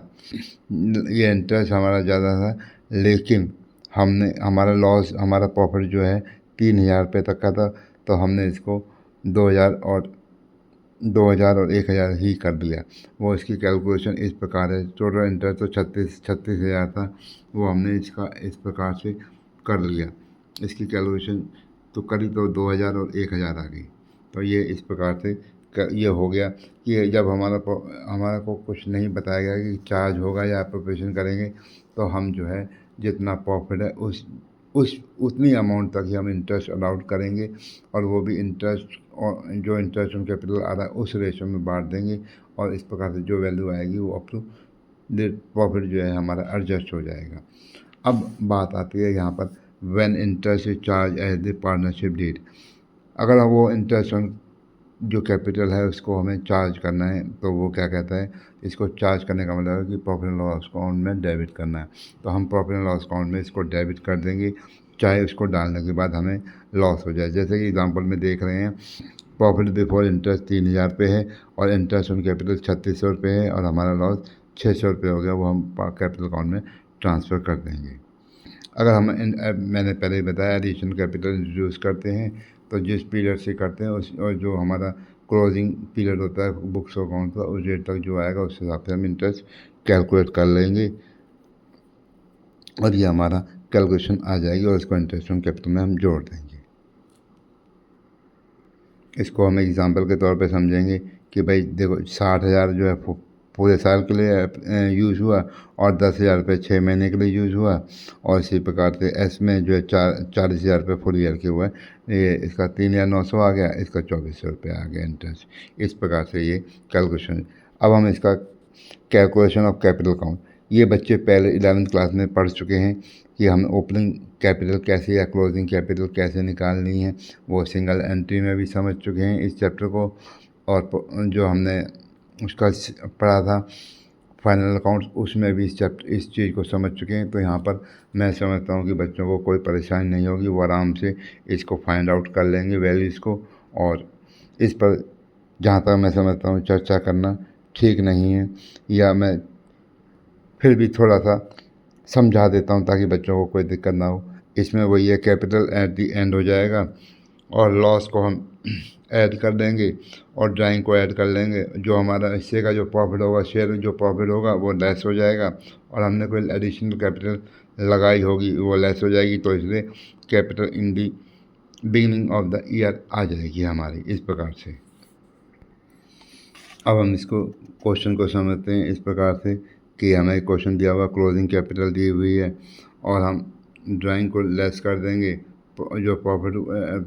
ये इंटरेस्ट हमारा ज़्यादा था, लेकिन हमारा प्रॉफिट जो है 3,000 रुपये तक का था, तो हमने इसको 2,000 और 1,000 ही कर दिया। वो इसकी कैलकुलेशन इस प्रकार है। टोटल इंटरेस्ट तो 36,000 था, वो हमने इसका इस प्रकार से कर लिया। इसकी कैलकुलेशन तो करी तो 2,000 और 1,000 आ गई। तो ये इस प्रकार से ये हो गया कि जब हमारा को कुछ नहीं बताया गया कि चार्ज होगा या अप्रोप्रिएशन करेंगे, तो हम जो है जितना प्रॉफिट है उस उतनी अमाउंट तक ही हम इंटरेस्ट अलाउड करेंगे, और वो भी इंटरेस्ट और जो इंटरेस्ट ऑन कैपिटल आ रहा है उस रेशो में बांट देंगे, और इस प्रकार से जो वैल्यू आएगी वो अप टू प्रॉफिट जो है हमारा एडजस्ट हो जाएगा। अब बात आती है यहाँ पर when interest is charge as the partnership deed. अगर वो इंटरेस्ट जो कैपिटल है उसको हमें चार्ज करना है तो वो क्या कहता है, इसको चार्ज करने का मतलब है कि प्रॉफिट एंड लॉस अकाउंट में डेबिट करना है। तो हम प्रॉफिट एंड लॉस अकाउंट में इसको डेबिट कर देंगे, चाहे उसको डालने के बाद हमें लॉस हो जाए। जैसे कि एग्जांपल में देख रहे हैं, प्रॉफिट बिफोर इंटरेस्ट 3000 रुपये है और इंटरेस्ट ऑन कैपिटल 3600 रुपये है और हमारा लॉस 600 रुपये हो गया, वो हम कैपिटल अकाउंट में ट्रांसफ़र कर देंगे। अगर हम मैंने पहले ही बताया एडिशनल कैपिटल इंट्रोड्यूस करते हैं तो जिस पीरियड से करते हैं उस और जो हमारा क्लोजिंग पीरियड होता है बुक्स अकाउंट का, उस डेट तक जो आएगा उस हिसाब से हम इंटरेस्ट कैलकुलेट कर लेंगे और ये हमारा कैलकुलेशन आ जाएगी और इसको इंटरेस्ट ऑन कैपिटल में हम जोड़ देंगे। इसको हम एग्जांपल के तौर पे समझेंगे कि भाई देखो 60,000 जो है पूरे साल के लिए यूज़ हुआ और 10,000 रुपये 6 महीने के लिए यूज़ हुआ और इसी प्रकार से एस में जो है 40,000 रुपये फुल ईयर के हुआ है, ये इसका 3,900 आ गया, इसका 2,400 रुपये आ गया इंटरेस्ट। इस प्रकार से ये कैलकुलेशन। अब हम इसका कैलकुलेशन ऑफ कैपिटल अकाउंट, ये बच्चे पहले 11th क्लास में पढ़ चुके हैं कि हम ओपनिंग कैपिटल कैसे या क्लोजिंग कैपिटल कैसे निकालनी है, वो सिंगल एंट्री में भी समझ चुके हैं इस चैप्टर को। और जो हमने उसका पढ़ा था फाइनल अकाउंट्स, उसमें भी इस चीज़ को समझ चुके हैं। तो यहाँ पर मैं समझता हूँ कि बच्चों को कोई परेशानी नहीं होगी, वो आराम से इसको फाइंड आउट कर लेंगे वैल्यूज़ को। और इस पर जहाँ तक मैं समझता हूँ चर्चा करना ठीक नहीं है, या मैं फिर भी थोड़ा सा समझा देता हूँ ताकि बच्चों को कोई दिक्कत ना हो। इसमें वही है, कैपिटल एट दी एंड हो जाएगा और लॉस को हम ऐड कर देंगे और ड्राइंग को ऐड कर लेंगे। जो हमारा हिस्से का जो प्रॉफिट होगा, शेयर जो प्रॉफिट होगा वो लेस हो जाएगा और हमने कोई एडिशनल कैपिटल लगाई होगी वो लेस हो जाएगी, तो इसलिए capital in the beginning of the year आ जाएगी हमारी। इस प्रकार से अब हम इसको क्वेश्चन को समझते हैं इस प्रकार से कि हमें क्वेश्चन दिया हुआ क्लोजिंग कैपिटल दी हुई है और हम ड्राइंग को लेस कर देंगे, जो प्रॉफिट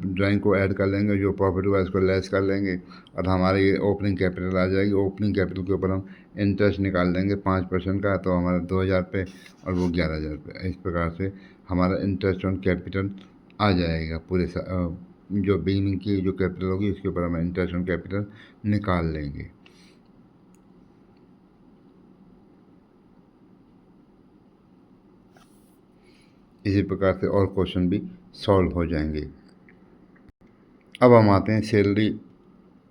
ड्राइंग को ऐड कर लेंगे, जो प्रॉफिट हुआ इसको लेस कर लेंगे और हमारी ये ओपनिंग कैपिटल आ जाएगी। ओपनिंग कैपिटल के ऊपर हम इंटरेस्ट निकाल देंगे 5% का, तो हमारा 2,000 रुपये और वो 11,000 रुपये। इस प्रकार से हमारा इंटरेस्ट ऑन कैपिटल आ जाएगा। पूरे जो बिगिनिंग की जो कैपिटल होगी उसके ऊपर हम इंटरेस्ट ऑन कैपिटल निकाल लेंगे। इसी प्रकार से और क्वेश्चन भी सॉल्व हो जाएंगे। अब हम आते हैं सैलरी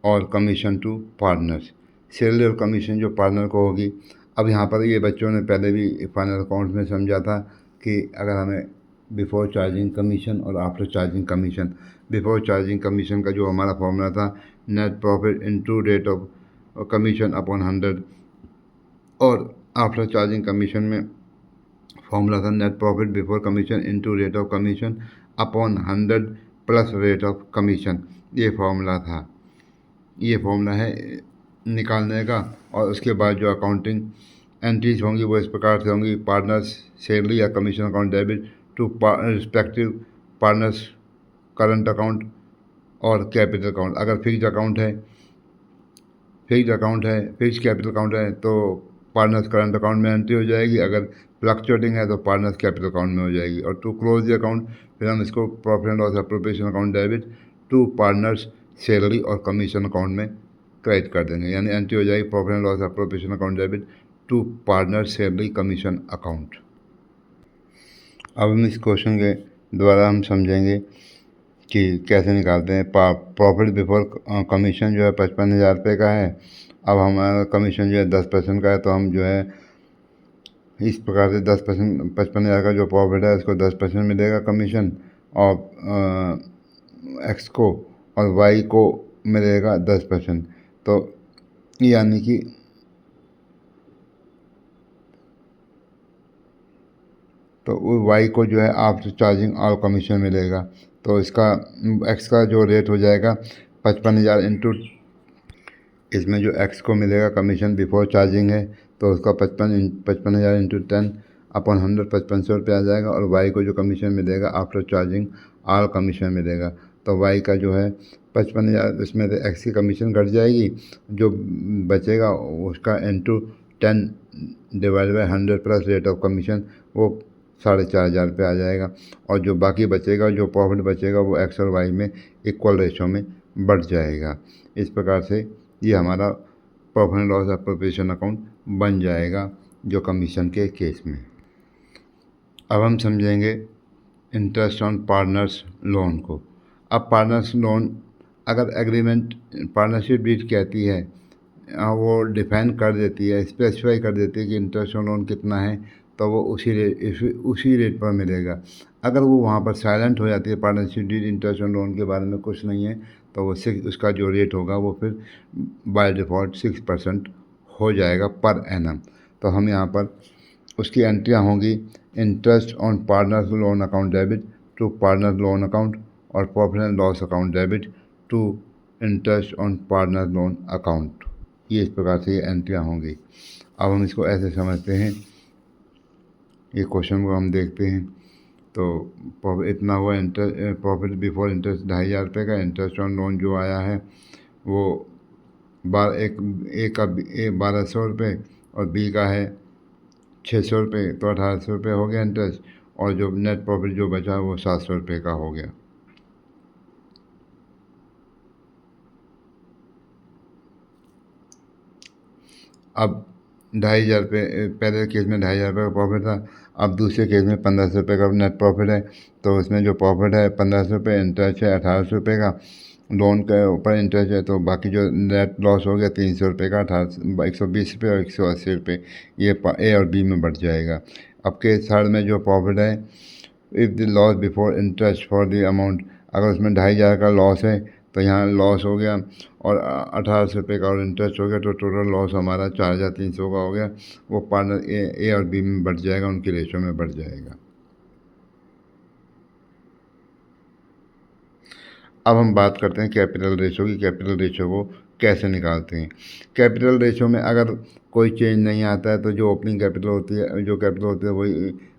और कमीशन टू पार्टनर्स। सैलरी और कमीशन जो पार्टनर को होगी, अब यहाँ पर ये बच्चों ने पहले भी फाइनल अकाउंट में समझा था कि अगर हमें बिफोर चार्जिंग कमीशन और after charging commission, before charging commission का जो हमारा फॉर्मूला था net profit into rate of commission upon 100 और आफ्टर चार्जिंग कमीशन में फॉर्मूला था net profit before commission into rate of commission upon 100 plus rate of commission. ये formula था, ये फॉर्मूला है निकालने का। और उसके बाद जो अकाउंटिंग एंट्रीज होंगी वो इस प्रकार से होंगी, पार्टनर्स सैलरी या commission account debit to respective partners current account और कैपिटल अकाउंट। अगर फिक्स अकाउंट है, फिक्स कैपिटल अकाउंट है तो पार्टनर्स करंट अकाउंट में एंट्री हो जाएगी, अगर फ्लक्चुएटिंग है तो पार्टनर्स कैपिटल अकाउंट में हो जाएगी। और टू क्लोज द अकाउंट फिर हम इसको profit and loss appropriation account debit to partners salary और कमीशन अकाउंट में क्रेडिट कर देंगे, यानी एंट्री हो जाएगी profit and loss appropriation account debit to partners salary commission account. अब हम इस क्वेश्चन के द्वारा हम समझेंगे कि कैसे निकालते हैं। प्रॉफिट बिफोर कमीशन जो है 55,000 रुपये का है। अब हमारा कमीशन जो है 10% का है, तो हम जो है इस प्रकार से 10% 55,000 का जो प्रॉफिट है उसको 10% मिलेगा कमीशन और एक्स को, और वाई को मिलेगा 10%। तो यानी कि वाई को जो है आफ्टर चार्जिंग ऑल कमीशन मिलेगा। तो इसका एक्स का जो रेट हो जाएगा 55,000 इंटू, इसमें जो एक्स को मिलेगा कमीशन बिफोर चार्जिंग है तो उसका 55,000 इंटू 10 अपॉन 100 5500 रुपये आ जाएगा। और वाई को जो कमीशन मिलेगा आफ्टर चार्जिंग ऑल कमीशन मिलेगा, तो वाई का जो है 55,000, इसमें से एक्स की कमीशन घट जाएगी, जो बचेगा उसका into 10 divide by 100 plus rate of commission, वो 4,500 रुपये आ जाएगा। और जो बाकी बचेगा, जो प्रॉफिट बचेगा, वो एक्स और वाई में इक्वल रेशो में बढ़ जाएगा। इस प्रकार से ये हमारा profit and loss appropriation account बन जाएगा जो कमीशन के केस में। अब हम समझेंगे इंटरेस्ट ऑन पार्टनर्स लोन को। अब पार्टनर्स लोन अगर एग्रीमेंट पार्टनरशिप डीड कहती है, वो डिफाइन कर देती है, स्पेसिफाई कर देती है कि इंटरेस्ट ऑन लोन कितना है, तो वो उसी रेट पर मिलेगा। अगर वो वहाँ पर साइलेंट हो जाती है, partnership deed interest on loan के बारे में कुछ नहीं है, तो वो उसका जो रेट होगा वो फिर बाय डिफ़ॉल्ट 6% हो जाएगा पर एनम। तो हम यहाँ पर उसकी एंट्रियाँ होंगी, interest on partners loan account debit to partner loan account और profit and loss account debit to interest on partner loan account. ये इस प्रकार से ये एंट्रियाँ होंगी। अब हम इसको ऐसे समझते हैं, ये क्वेश्चन को हम देखते हैं। तो इतना हुआ प्रॉफिट बिफोर इंटरेस्ट 2,500 रुपये का। इंटरेस्ट ऑन लोन जो आया है वो ए का 1,200 रुपये और बी का है 600 रुपये, तो 1,800 रुपये हो गया इंटरेस्ट। और जो नेट प्रॉफिट जो बचा वो 700 रुपये का हो गया। अब 2,500 रुपये, पहले केस में 2,500 रुपये का प्रॉफिट था, अब दूसरे केस में 1,500 रुपये का नेट प्रॉफिट है। तो उसमें जो प्रॉफिट है 1,500 रुपये, इंटरेस्ट है 1,800 रुपये का, लोन के ऊपर इंटरेस्ट है, तो बाकी जो नेट लॉस हो गया 300 रुपये का, 120 रुपये और 180 रुपये, ये ए और बी में बढ़ जाएगा। अब केस थर्ड में जो प्रॉफिट है, if the loss before interest for the amount, अगर उसमें 2,500 का लॉस है तो यहाँ लॉस हो गया और 1,800 रुपये का और इंटरेस्ट हो गया, तो टोटल लॉस हमारा 4,300 का हो गया। वो पार्टनर ए और बी में बढ़ जाएगा, उनकी रेशो में बढ़ जाएगा। अब हम बात करते हैं कैपिटल रेशो की। कैपिटल रेशो को कैसे निकालते हैं? कैपिटल रेशो में अगर कोई चेंज नहीं आता है तो जो ओपनिंग कैपिटल होती है, जो कैपिटल होती है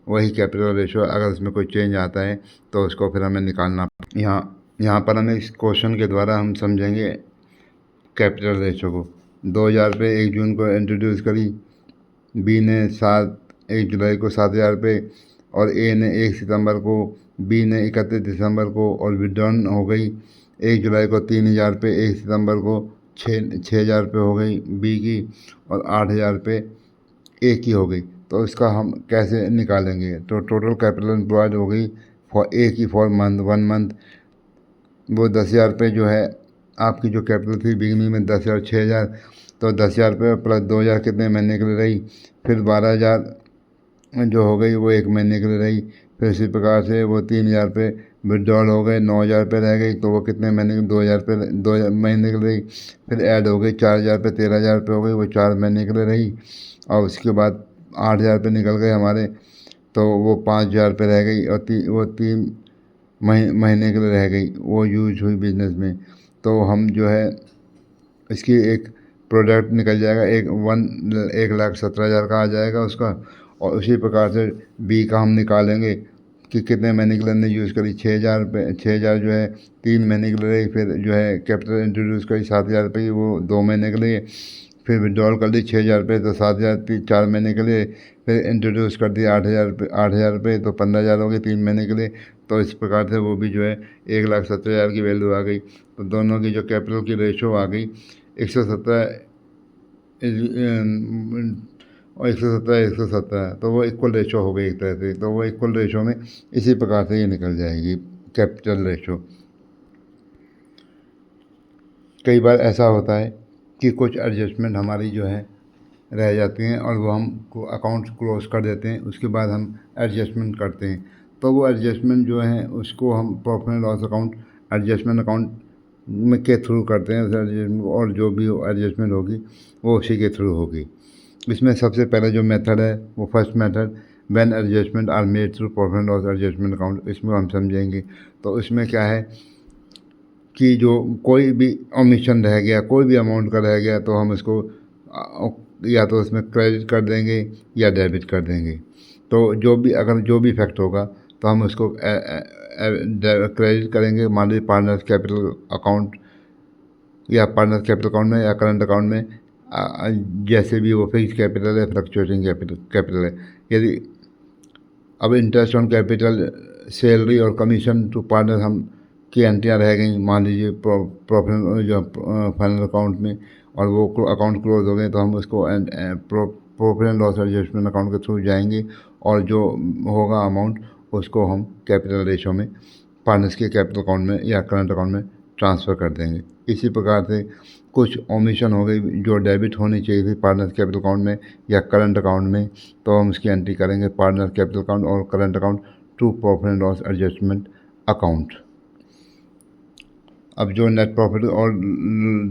वही कैपिटल रेशो। अगर उसमें कोई चेंज आता है तो उसको फिर हमें निकालना। यहाँ पर हमें इस क्वेश्चन के द्वारा हम समझेंगे कैपिटल रेशो को। 2,000 रुपये 1 जून को इंट्रोड्यूस करी, बी ने 1 जुलाई को 7,000 रुपये और ए ने 1 सितंबर को, बी ने 31 दिसंबर को, और विड्रॉन हो गई 1 जुलाई को 3,000 रुपये, 1 सितंबर को 6,000 रुपये हो गई बी की, और 8,000 रुपये ए की हो गई। तो इसका हम कैसे निकालेंगे? तो टोटल कैपिटल एम्प्लॉयड हो गई फॉर ए की फॉर मंथ 1 मंथ, वो 10,000 रुपये जो है आपकी जो कैपिटल थी बिगनिंग में 10,000 6,000, तो 10,000 रुपये प्लस 2,000 कितने महीने के लिए रही, फिर 12,000 जो हो गई वो 1 महीने के लिए रही। फिर इसी प्रकार से वो 3,000 रुपये विड्रॉल हो गए, 9,000 रुपये रह गई, तो वो कितने महीने के 2,000 रुपये 2 महीने के लिए रही। फिर ऐड हो गई 4,000 रुपये, 13,000 रुपये हो गई, वो 4 महीने के लिए रही। और उसके बाद 8,000 रुपये निकल गए हमारे, तो वो 5,000 रुपये रह गई और वो 3 महीने के लिए रह गई, वो यूज हुई बिजनेस में। तो हम जो है इसकी एक प्रोडक्ट निकल जाएगा, 1,17,000 का आ जाएगा उसका। और उसी प्रकार से बी का हम निकालेंगे कि कितने महीने के लिए हमने यूज़ करी, 6,000 रुपये, 6,000 जो है 3 महीने के लिए रही। फिर जो है कैपिटल इंट्रोड्यूस करी 7,000 रुपये की, वो 2 महीने के लिए। फिर विड्रॉल कर दी 6,000 रुपये, तो 7,000 4 महीने के लिए। फिर इंट्रोड्यूस कर दिया 8,000 रुपये, तो 15,000 हो गए 3 महीने के लिए। तो इस प्रकार से वो भी जो है 1,70,000 की वैल्यू आ गई। तो दोनों की जो कैपिटल की रेशो आ गई 117 और 117, तो वो इक्वल रेशो हो गई एक तरह से। तो वो इक्वल रेशो में इसी प्रकार से ये निकल जाएगी कैपिटल रेशो। कई बार ऐसा होता है कि कुछ एडजस्टमेंट हमारी जो है रह जाती हैं और वो हम अकाउंट क्लोज कर देते हैं, उसके बाद हम एडजस्टमेंट करते हैं। तो वो एडजस्टमेंट जो है उसको हम profit and loss account adjustment account में के थ्रू करते हैं, और जो भी एडजस्टमेंट होगी वो उसी के थ्रू होगी। इसमें सबसे पहले जो मेथड है वो first method, when adjustment are made through profit and loss adjustment account, इसमें हम समझेंगे। तो इसमें क्या है कि जो कोई भी ओमिशन रह गया, कोई भी अमाउंट का रह गया, तो हम इसको या तो उसमें क्रेडिट कर देंगे या डेबिट कर देंगे। तो अगर जो भी इफेक्ट होगा तो हम उसको क्रेडिट करेंगे, मान लीजिए पार्टनर्स कैपिटल अकाउंट या पार्टनर कैपिटल अकाउंट में या करंट अकाउंट में जैसे भी वो फिक्स कैपिटल है, फ्लक्चुएटिंग कैपिटल है। यदि अब इंटरेस्ट ऑन कैपिटल, सैलरी और कमीशन टू पार्टनर हम की एंट्रियाँ रह गई, मान लीजिए प्रॉफिट जो फाइनल अकाउंट में, और वो अकाउंट क्लोज हो गए, तो हम उसको profit and loss adjustment account के थ्रू जाएंगे और जो होगा अमाउंट उसको हम कैपिटल रेशो में पार्टनर्स के कैपिटल अकाउंट में या करंट अकाउंट में ट्रांसफ़र कर देंगे। इसी प्रकार से कुछ ओमिशन हो गई जो डेबिट होनी चाहिए थी पार्टनर्स कैपिटल अकाउंट में या करंट अकाउंट में, तो हम उसकी एंट्री करेंगे पार्टनर कैपिटल अकाउंट और current account to profit and loss adjustment account. अब जो नेट प्रॉफिट और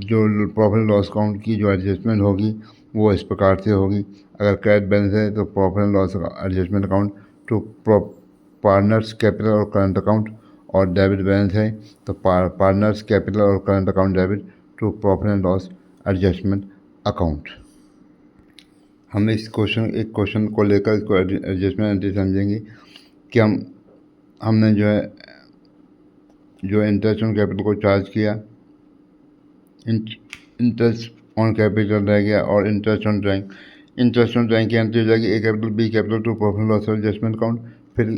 जो प्रॉफिट एंड लॉस अकाउंट की जो एडजस्टमेंट होगी वो इस प्रकार से होगी। अगर कैश बैलेंस है तो profit and loss adjustment account to partners capital और करंट अकाउंट, और डेबिट बैलेंस है तो पार्टनर्स कैपिटल और current account debit to profit and loss adjustment account. हम इस क्वेश्चन को लेकर इसको एडजस्टमेंट एंट्री समझेंगे कि हमने जो इंटरेस्ट ऑन कैपिटल को चार्ज किया, इंटरेस्ट ऑन कैपिटल रह गया, और इंटरेस्ट ऑन ड्राइंग की एंट्री हो जाएगी A capital B capital to profit and loss adjustment account. फिर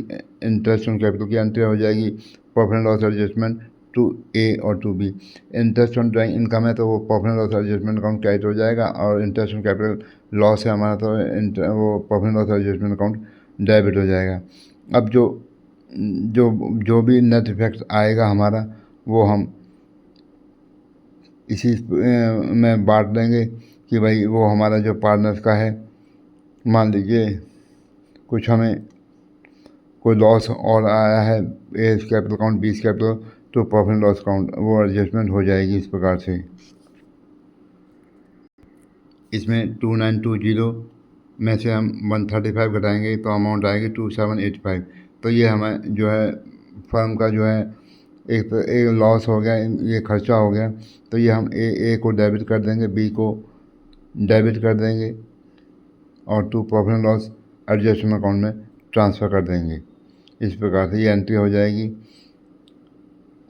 इंटरेस्ट ऑन कैपिटल की एंट्री हो जाएगी profit and loss adjustment to A और to B. Interest on drawing income है तो वो profit and loss adjustment account credit हो जाएगा, और इंटरेस्ट ऑन कैपिटल लॉस है हमारा तो वो profit and loss adjustment account debit हो जाएगा। अब जो भी नेट इफेक्ट आएगा हमारा वो हम इसी में बांट देंगे कि भाई वो हमारा जो पार्टनर्स का है, मान लीजिए कुछ हमें कोई लॉस और आया है ए कैपिटल अकाउंट बी कैपिटल तो प्रॉफिट एंड लॉस अकाउंट वो एडजस्टमेंट हो जाएगी इस प्रकार से। इसमें 2920 में से हम 135 घटाएंगे तो अमाउंट आएगी 2785। तो ये हमें जो है फर्म का जो है एक लॉस हो गया, ये खर्चा हो गया, तो ये हम ए को डेबिट कर देंगे, बी को डेबिट कर देंगे और to profit and loss adjustment account में ट्रांसफ़र कर देंगे। इस प्रकार से ये एंट्री हो जाएगी।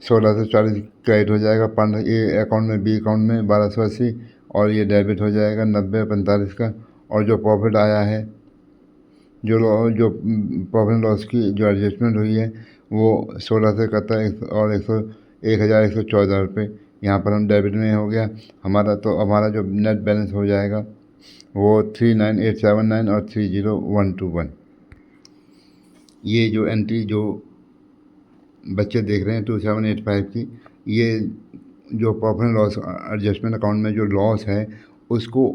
1640 क्रेडिट हो जाएगा पार्टनर ए अकाउंट में, बी अकाउंट में 1280, और ये डेबिट हो जाएगा 9045 का। और जो प्रॉफिट आया है, जो प्रॉफिट एंड लॉस की जो एडजस्टमेंट हुई है वो 16 से करता है और 1114 रुपये यहाँ पर हम डेबिट में हो गया हमारा। तो हमारा जो नेट बैलेंस हो जाएगा वो 39879 और 30121। ये जो एंट्री जो बच्चे देख रहे हैं 2785 की, ये जो profit and loss adjustment account में जो लॉस है उसको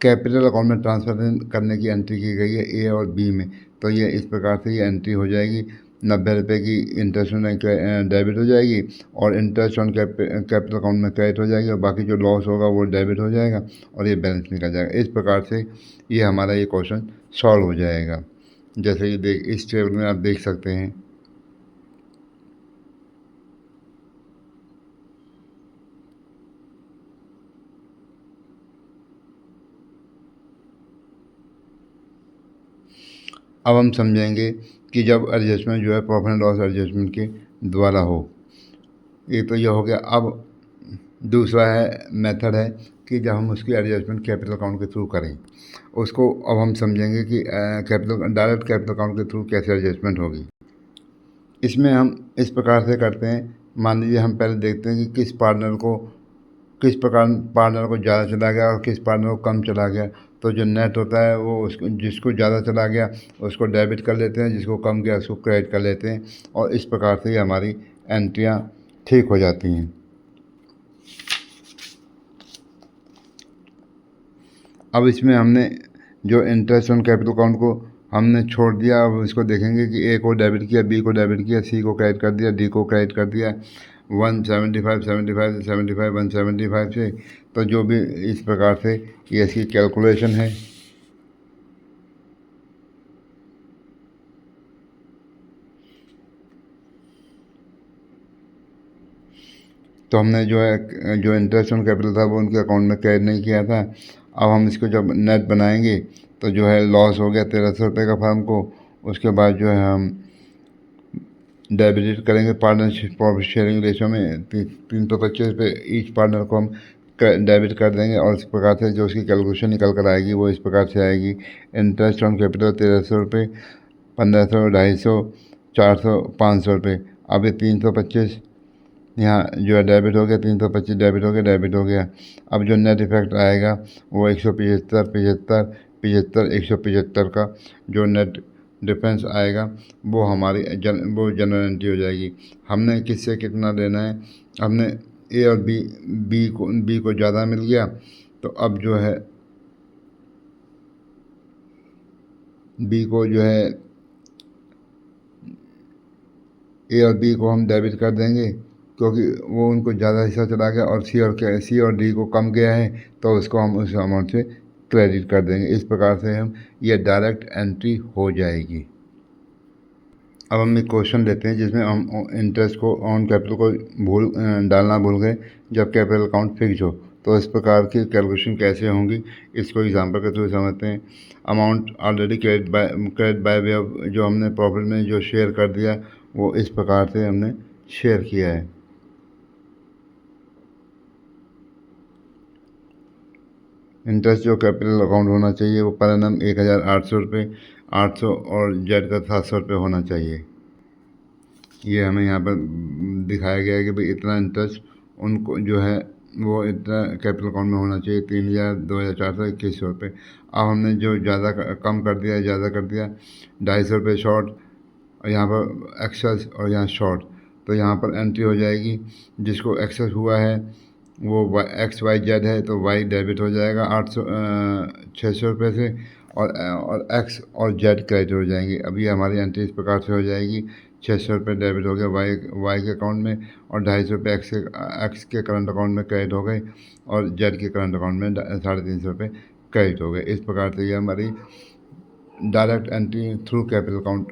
कैपिटल अकाउंट में ट्रांसफ़र करने की एंट्री की गई है ए और बी में। तो ये इस प्रकार से ये एंट्री हो जाएगी। 90 रुपये की इंटरेस्ट ऑन डेबिट हो जाएगी और इंटरेस्ट ऑन कैपिटल अकाउंट में क्रेडिट हो जाएगी, और बाकी जो लॉस होगा वो डेबिट हो जाएगा और ये बैलेंस निकल जाएगा। इस प्रकार से ये हमारा ये क्वेश्चन सॉल्व हो जाएगा। जैसे ये इस टेबल में आप देख सकते हैं। अब हम समझेंगे कि जब एडजस्टमेंट जो है प्रॉफिट एंड लॉस एडजस्टमेंट के द्वारा हो। एक तो यह हो गया। अब दूसरा मेथड है कि जब हम उसकी एडजस्टमेंट कैपिटल अकाउंट के थ्रू करें, उसको अब हम समझेंगे कि डायरेक्ट कैपिटल अकाउंट के थ्रू कैसे एडजस्टमेंट होगी। इसमें हम इस प्रकार से करते हैं। मान लीजिए हम पहले देखते हैं कि किस प्रकार पार्टनर को ज़्यादा चला गया और किस पार्टनर को कम चला गया। तो जो नेट होता है वो उसको जिसको ज़्यादा चला गया उसको डेबिट कर लेते हैं, जिसको कम गया उसको क्रेडिट कर लेते हैं, और इस प्रकार से ही हमारी एंट्रियाँ ठीक हो जाती हैं। अब इसमें हमने जो इंटरेस्ट ऑन कैपिटल अकाउंट को हमने छोड़ दिया। अब इसको देखेंगे कि ए को डेबिट किया, बी को डेबिट किया, सी को क्रेडिट कर दिया, डी को क्रेडिट कर दिया 175 75 75 175 से। तो जो भी इस प्रकार से ये इसकी कैलकुलेशन है। तो हमने जो इंटरेस्ट ऑन कैपिटल था वो उनके अकाउंट में क्रेडिट नहीं किया था। अब हम इसको जब नेट बनाएंगे तो जो है लॉस हो गया 1300 रुपये का फर्म को। उसके बाद जो है हम डेबिट करेंगे पार्टनरशिप प्रॉफिट शेयरिंग रेशो में 325 रुपये ईच पार्टनर को हम डेबिट कर देंगे और इस प्रकार से जो उसकी कैलकुलेशन निकल कर आएगी वो इस प्रकार से आएगी। इंटरेस्ट ऑन कैपिटल 1300 रुपये, 1500, 250, 400, 500 रुपये। अब ये 325 यहाँ जो है डेबिट हो गया, 325 डेबिट हो गया, डेबिट हो गया। अब जो नेट इफेक्ट आएगा वो 175, 75, 75, 175 का जो नेट डिफरेंस आएगा वो हमारी वो जनरल एंट्री हो जाएगी। हमने किससे कितना लेना है, हमने ए और बी को ज़्यादा मिल गया, तो अब जो है बी को जो है ए और बी को हम डेबिट कर देंगे क्योंकि वो उनको ज़्यादा हिस्सा चला गया, और सी और डी को कम गया है तो उसको हम उस अमाउंट से क्रेडिट कर देंगे। इस प्रकार से हम ये डायरेक्ट एंट्री हो जाएगी। अब हम एक क्वेश्चन लेते हैं जिसमें हम इंटरेस्ट को ऑन कैपिटल को डालना भूल गए जब कैपिटल अकाउंट फिक्स हो, तो इस प्रकार की कैलकुलेशन कैसे होंगी इसको एग्जांपल के थ्रू समझते हैं। Amount already credit by way of जो हमने प्रॉफिट में जो शेयर कर दिया वो इस प्रकार से हमने शेयर किया है। इंटरेस्ट जो कैपिटल अकाउंट होना चाहिए वो पर एनम 1800 रुपये, 800 और जेड का 700 रुपये होना चाहिए। ये हमें यहाँ पर दिखाया गया है कि भाई इतना इंटरेस्ट उनको जो है वो इतना कैपिटल अकाउंट में होना चाहिए, 3000, 2400, 2100 रुपये। अब हमने जो ज़्यादा कम कर दिया, ज़्यादा कर दिया, 250 रुपये शॉर्ट, और यहाँ पर एक्सेस और यहाँ शॉर्ट, तो यहाँ पर एंट्री हो जाएगी। जिसको एक्सेस हुआ है वो XYZ है तो Y डेबिट हो जाएगा 600 रुपये से, और X और Z क्रेडिट हो जाएंगे। अभी हमारी एंट्री इस प्रकार से हो जाएगी। 600 रुपये डेबिट हो गया Y के अकाउंट में, और 250 रुपये X के करंट अकाउंट में क्रेडिट हो गए, और Z के करंट अकाउंट में 350 रुपये क्रेडिट हो गए। इस प्रकार से ये हमारी direct entry through capital account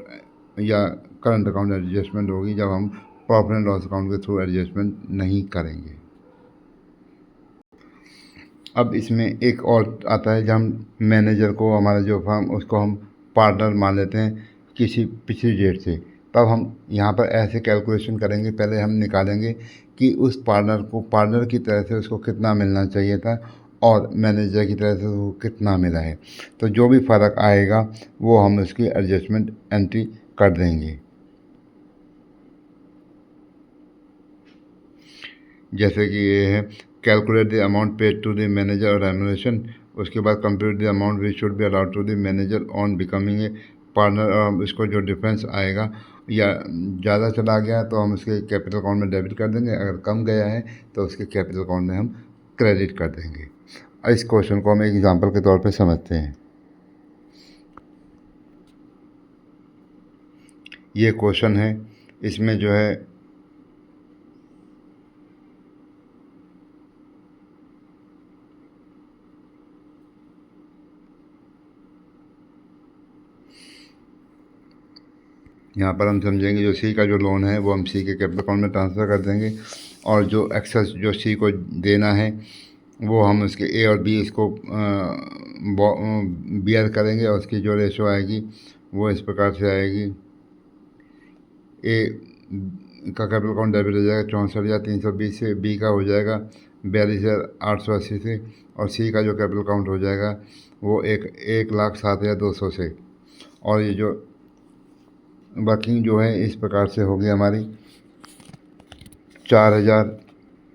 या करंट अकाउंट एडजस्टमेंट होगी, जब हम प्रॉफिट एंड लॉस अकाउंट के थ्रू एडजस्टमेंट नहीं करेंगे। अब इसमें एक और आता है जब हम मैनेजर को, हमारा जो फर्म, उसको हम पार्टनर मान लेते हैं किसी पिछली डेट से, तब हम यहाँ पर ऐसे कैलकुलेशन करेंगे। पहले हम निकालेंगे कि उस पार्टनर को पार्टनर की तरह से उसको कितना मिलना चाहिए था और मैनेजर की तरह से उसको कितना मिला है, तो जो भी फ़र्क आएगा वो हम उसकी एडजस्टमेंट एंट्री कर देंगे। जैसे कि ये है calculate the amount paid to the manager और रेम्युनरेशन, उसके बाद compute the amount which should be allowed to the manager on becoming a partner, और इसको जो डिफरेंस आएगा या ज़्यादा चला गया तो हम उसके कैपिटल अकाउंट में डेबिट कर देंगे, अगर कम गया है तो उसके कैपिटल अकाउंट में हम क्रेडिट कर देंगे। इस क्वेश्चन को हम एक एग्जाम्पल के तौर पर समझते हैं। ये क्वेश्चन है, इसमें जो है यहाँ पर हम समझेंगे जो सी का जो लोन है वो हम सी के कैपिटल अकाउंट में ट्रांसफ़र कर देंगे, और जो एक्सेस जो सी को देना है वो हम उसके ए और बी इसको बियर करेंगे, और उसकी जो रेशो आएगी वो इस प्रकार से आएगी। ए का कैपिटल अकाउंट डेबिट हो जाएगा 64,320 से, बी का हो जाएगा 42,880 से, और सी का जो कैपिटल अकाउंट हो जाएगा वो 1,07,200 से। और ये जो वर्किंग जो है इस प्रकार से होगी हमारी 4,000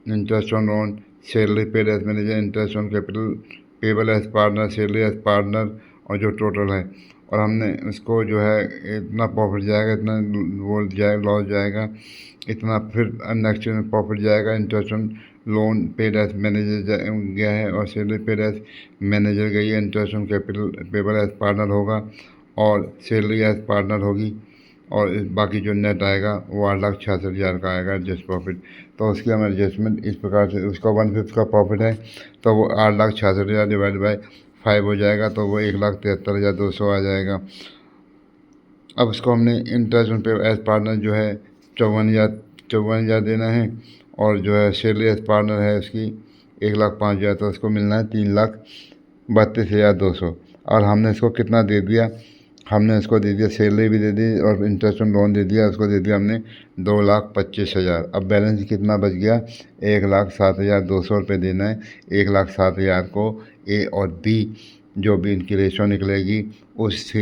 interest on loan, salary paid as manager, interest on capital payable as partner, salary as partner, और जो टोटल है, और हमने उसको जो है इतना प्रॉफिट जाएगा, इतना वो जाएगा, लॉस जाएगा इतना, फिर नेक्स्ट प्रॉफिट जाएगा। Interest on loan paid as manager गया है, और सैलरी पेड एज मैनेजर गई है। Interest on capital payable as partner होगा, और सैलरी एज पार्टनर होगी, और बाकी जो नेट आएगा वो 8,66,000 का आएगा एडजस्ट प्रॉफिट। तो उसकी हम एडजस्टमेंट इस प्रकार से, उसका 1/5 का प्रॉफिट है तो वो 8,66,000 डिवाइड बाई 5 हो जाएगा, तो वो 1,73,200 आ जाएगा। अब उसको हमने इंटरेस्ट पे एज पार्टनर जो है 54,000 देना है, और जो है सैलरी एज पार्टनर है उसकी 1,05,000, तो उसको मिलना है 3,32,200। और हमने इसको कितना दे दिया, हमने उसको दे दिया, सैलरी भी दे दी और इंटरेस्ट ऑन लोन दे दिया, उसको दे दिया हमने 2,25,000। अब बैलेंस कितना बच गया? 1,07,200 रुपये देना है। 1,07,000 को ए और बी जो भी इनकी रेशो निकलेगी उस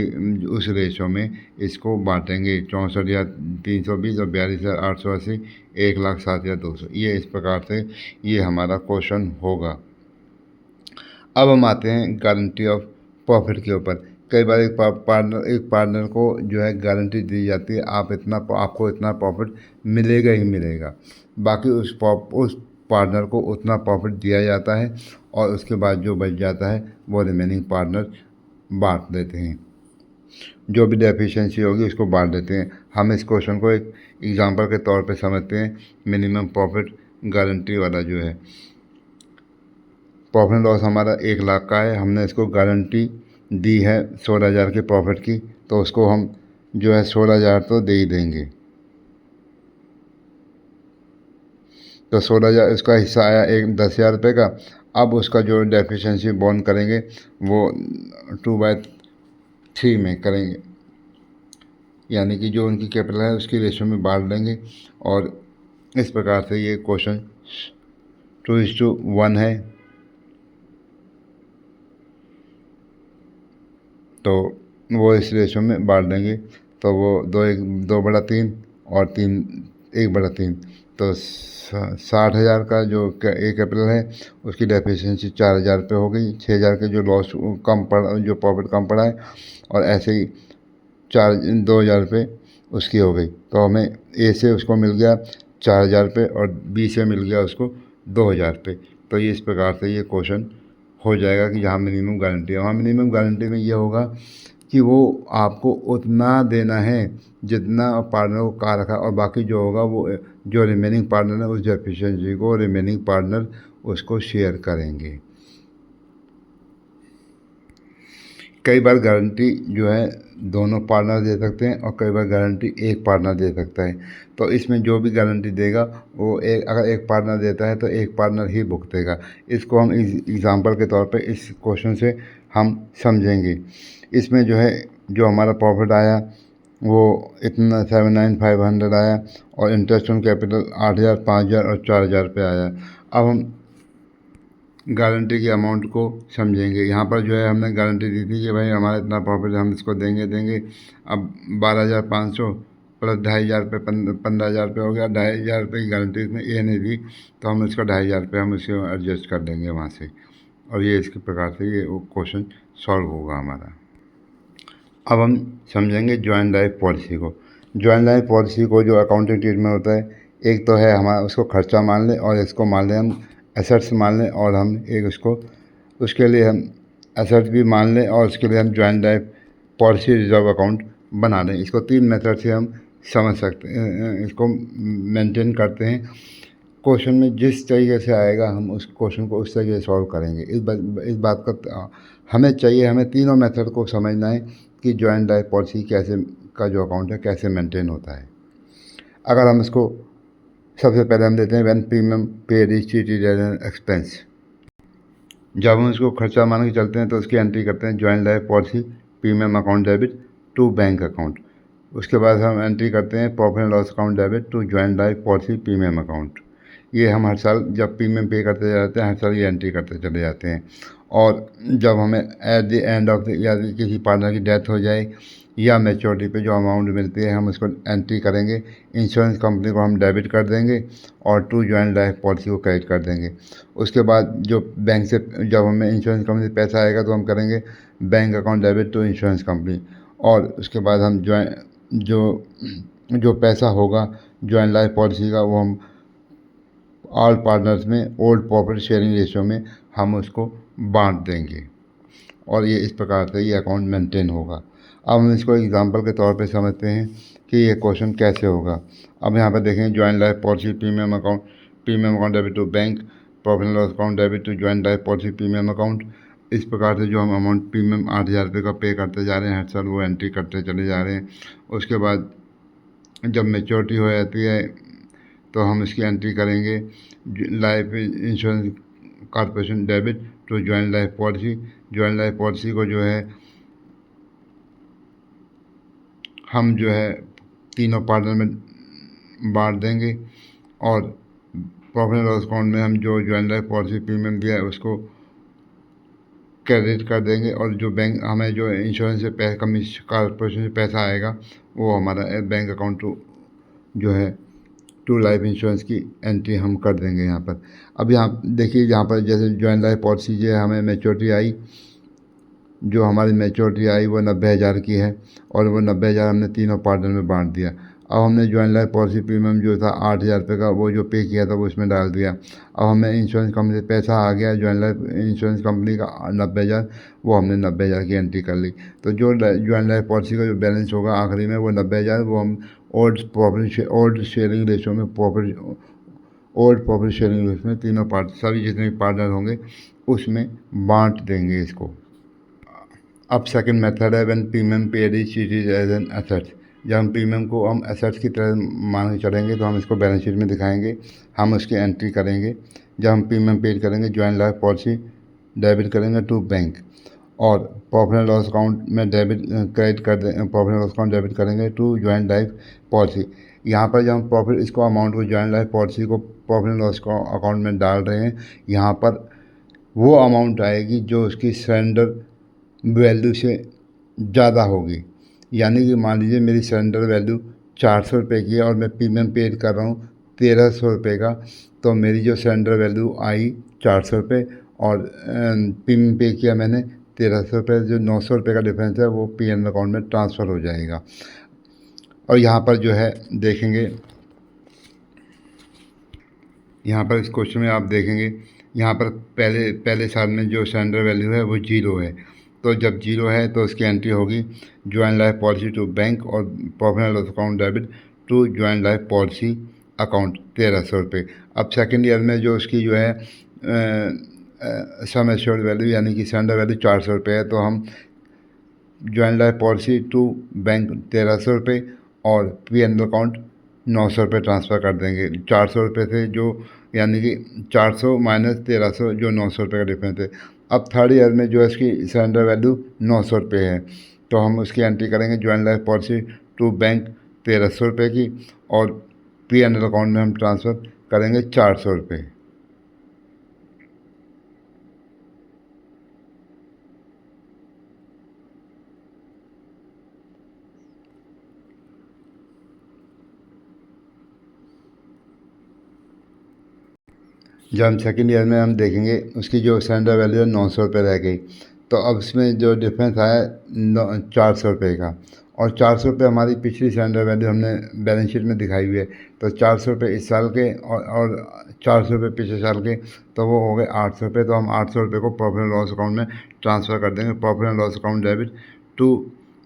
रेशो में इसको बांटेंगे। 64,320 और 42,880, 1,07,200। ये इस प्रकार से ये हमारा क्वेश्चन होगा। अब हम आते हैं गारंटी ऑफ प्रॉफिट के ऊपर। कई बार एक पार्टनर को जो है गारंटी दी जाती है, आपको इतना प्रॉफिट मिलेगा ही मिलेगा। बाकी उस पार्टनर को उतना प्रॉफिट दिया जाता है और उसके बाद जो बच जाता है वो रिमेनिंग पार्टनर बांट देते हैं। जो भी डेफिशिएंसी होगी उसको बांट देते हैं। हम इस क्वेश्चन को एक एग्जांपल के तौर पे समझते हैं। मिनिमम प्रॉफिट गारंटी वाला जो है, प्रॉफिट लॉस हमारा 1,00,000 का है, हमने इसको गारंटी दी है 16,000 के प्रॉफिट की, तो उसको हम जो है 16,000 तो दे ही देंगे। तो 16,000 इसका हिस्सा आया 10,000 रुपये का। अब उसका जो डेफिशिएंसी बॉन्ड करेंगे वो 2/3 में करेंगे, यानी कि जो उनकी कैपिटल है उसकी रेशो में बांट देंगे। और इस प्रकार से ये क्वेश्चन 2:1 है। तो वो इस रेशो में बांट देंगे, तो वो 2/3 और 1/3। तो 60,000 का जो ए कैपिटल है उसकी डेफिशिएंसी 4,000 रुपये हो गई। 6,000 के जो लॉस कम पड़ा, जो प्रॉफिट कम पड़ा है, और ऐसे ही 2,000 रुपये उसकी हो गई। तो हमें ए से उसको मिल गया 4,000 रुपये और बी से मिल गया उसको 2,000 रुपये। तो ये इस प्रकार से ये क्वेश्चन हो जाएगा कि जहाँ मिनिमम गारंटी है। वहाँ मिनिमम गारंटी में ये होगा कि वो आपको उतना देना है जितना पार्टनर को कहा रखा, और बाकी जो होगा वो जो रिमेनिंग पार्टनर है उस डेफिशिएंसी को रिमेनिंग पार्टनर उसको शेयर करेंगे। कई बार गारंटी जो है दोनों पार्टनर दे सकते हैं और कई बार गारंटी एक पार्टनर दे सकता है। तो इसमें जो भी गारंटी देगा वो अगर एक पार्टनर देता है तो एक पार्टनर ही भुगतेगा। इसको हम एग्जांपल के तौर पे इस क्वेश्चन से हम समझेंगे। इसमें जो है जो हमारा प्रॉफिट आया वो इतना 7,9,500 आया और इंटरेस्ट ऑन कैपिटल 8,000, 5,000 और 4,000 रुपये आया। अब हम गारंटी के अमाउंट को समझेंगे। यहाँ पर जो है हमने गारंटी दी थी कि भाई हमारा इतना प्रॉफिट हम इसको देंगे। अब 12,500 प्लस 2,500 रुपये 15,000 रुपये हो गया। 2,500 रुपये की गारंटी इसमें ए ने दी, तो हम इसका 2,500 रुपये हम इसको एडजस्ट कर देंगे वहाँ से, और ये इसके प्रकार से ये क्वेश्चन सॉल्व होगा हमारा। अब हम समझेंगे जॉइंट लाइफ पॉलिसी को। जॉइंट लाइफ पॉलिसी को जो अकाउंटिंग ट्रीटमेंट होता है, एक तो है हमारा उसको खर्चा मान लें और इसको मान लें हम एसेट्स मान लें, और हम एक उसको उसके लिए हम एसेट्स भी मान लें और उसके लिए हम joint life policy reserve account बना लें। इसको 3 मेथड से हम समझ सकते हैं, इसको मेंटेन करते हैं। क्वेश्चन में जिस तरीके से आएगा हम उस क्वेश्चन को उस तरीके से सॉल्व करेंगे। इस बात का हमें चाहिए, हमें तीनों मेथड को समझना है कि जॉइंट लाइफ पॉलिसी कैसे का जो अकाउंट है कैसे मेंटेन होता है। अगर हम इसको सबसे पहले हम देते हैं when premium paid is treated as an expense. जब हम इसको खर्चा मान के चलते हैं तो उसकी एंट्री करते हैं joint life policy premium account debit to bank account. उसके बाद हम एंट्री करते हैं profit and loss account debit to joint life policy premium account. ये हम हर साल जब प्रीमियम पे करते जाते हैं हर साल ये एंट्री करते चले जाते हैं। और जब हमें at the end of the या किसी पार्टनर की डेथ हो जाए या मैच्योरिटी पे जो अमाउंट मिलती है हम उसको एंट्री करेंगे। इंश्योरेंस कंपनी को हम डेबिट कर देंगे और टू जॉइंट लाइफ पॉलिसी को क्रेडिट कर देंगे। उसके बाद जो बैंक से जब हमें इंश्योरेंस कंपनी से पैसा आएगा तो हम करेंगे bank account debit to insurance company. और उसके बाद हम जो जो पैसा होगा जॉइंट लाइफ पॉलिसी का वो हम ऑल पार्टनर्स में ओल्ड प्रॉफिट शेयरिंग रेशियो में हम उसको बांट देंगे, और ये इस प्रकार से ये अकाउंट मेंटेन होगा। अब हम इसको एग्जांपल के तौर पे समझते हैं कि ये क्वेश्चन कैसे होगा। अब यहाँ पर देखें joint life policy premium account debit to bank, profit and loss account debit to joint life policy premium account. इस प्रकार से जो हम अमाउंट प्रीमियम 8,000 रुपये का पे करते जा रहे हैं हर साल, वो एंट्री करते चले जा रहे हैं। उसके बाद जब मेच्योरिटी हो जाती है तो हम इसकी एंट्री करेंगे life insurance corporation debit to joint life policy. Joint life policy को जो है हम जो है तीनों पार्टनर में बांट देंगे और प्रॉफिट एंड लॉस अकाउंट में हम जो ज्वाइंट लाइफ पॉलिसी प्रीमियम दिया है उसको क्रेडिट कर देंगे और जो बैंक हमें जो इंश्योरेंस से पैसा कमीशन कॉर्पोरेशन से पैसा आएगा वो हमारा बैंक अकाउंट जो है टू लाइफ इंश्योरेंस की एंट्री हम कर देंगे यहाँ पर। अब यहाँ देखिए, यहाँ पर जैसे ज्वाइंट लाइफ पॉलिसी जो है हमें मैच्योरिटी आई, जो हमारी मैच्योरिटी आई वो 90,000 की है और वो 90,000 हमने तीनों पार्टनर में बांट दिया। अब हमने ज्वाइंट लाइफ पॉलिसी प्रीमियम जो था 8,000 रुपये का वो जो पे किया था वो इसमें डाल दिया। अब हमें इंश्योरेंस कंपनी से पैसा आ गया, ज्वाइंट लाइफ इंश्योरेंस कंपनी का 90,000, वो हमने 90,000 की एंट्री कर ली। तो जो ज्वाइंट लाइफ पॉलिसी का जो बैलेंस होगा आखिरी में वो 90,000, वो हम ओल्ड शेयरिंग रेशो में ओल्ड प्रॉफिट शेयरिंग रेशो में तीनों सभी जितने पार्टनर होंगे उसमें बांट देंगे इसको। अब सेकंड मेथड है when premium paid is treated as an asset. जब हम प्रीमियम को हम एसेट्स की तरह मान के चलेंगे तो हम इसको बैलेंस शीट में दिखाएंगे, हम उसकी एंट्री करेंगे। जब हम प्रीमियम पेड करेंगे ज्वाइंट लाइफ पॉलिसी डेबिट करेंगे टू बैंक और प्रॉफिट एंड लॉस अकाउंट में डेबिट क्रेडिट कर दें, profit and loss account debit करेंगे टू ज्वाइंट लाइफ पॉलिसी। यहाँ पर जब हम प्रॉफिट इसको अमाउंट को ज्वाइंट लाइफ पॉलिसी को प्रॉफिट एंड लॉस अकाउंट में डाल रहे हैं, यहाँ पर वो अमाउंट आएगी जो उसकी सरेंडर वैल्यू से ज़्यादा होगी। यानी कि मान लीजिए मेरी सरेंडर वैल्यू 400 रुपये की है और मैं प्रीमियम पेड कर रहा हूँ 1,300 रुपये का, तो मेरी जो सरेंडर वैल्यू आई 400 रुपये और प्रीमियम पे किया मैंने 1,300 रुपये, जो 900 रुपये का डिफरेंस है वो पी.एन अकाउंट में ट्रांसफ़र हो जाएगा। और यहाँ पर जो है देखेंगे, यहाँ पर इस क्वेश्चन में आप देखेंगे यहाँ पर पहले साल में जो सरेंडर वैल्यू है वो 0 है। तो जब 0 है तो उसकी एंट्री होगी joint life policy to bank और profit and loss account debit to joint life policy account 1,300 रुपये। अब सेकेंड ईयर में जो उसकी जो है सम एश्योर्ड वैल्यू यानी कि सरेंडर वैल्यू 400 रुपये है, तो हम joint life policy to bank 1,300 रुपये और पी.एन अकाउंट 900 रुपये ट्रांसफ़र कर देंगे। 400 रुपये से जो यानी कि 400 माइनस 1,300 जो 900 रुपये का डिफरेंस है। अब थर्ड ईयर में जो इसकी सरेंडर वैल्यू 900 रुपये है, तो हम उसकी एंट्री करेंगे joint life policy to bank 1,300 रुपये की और पी.एन अकाउंट में हम ट्रांसफ़र करेंगे 400 रुपये। जब हम सेकेंड ईयर में हम देखेंगे उसकी जो सरेंडर वैल्यू है 900 रुपये रह गई, तो अब इसमें जो डिफरेंस आया 400 रुपये का, और 400 रुपये हमारी पिछली सरेंडर वैल्यू हमने बैलेंस शीट में दिखाई हुई है। तो 400 रुपये इस साल के और 400 रुपये पिछले साल के, तो वो हो गए 800 रुपये। तो हम 800 रुपये को प्रॉफिट एंड लॉस अकाउंट में ट्रांसफ़र कर देंगे, profit and loss account debit to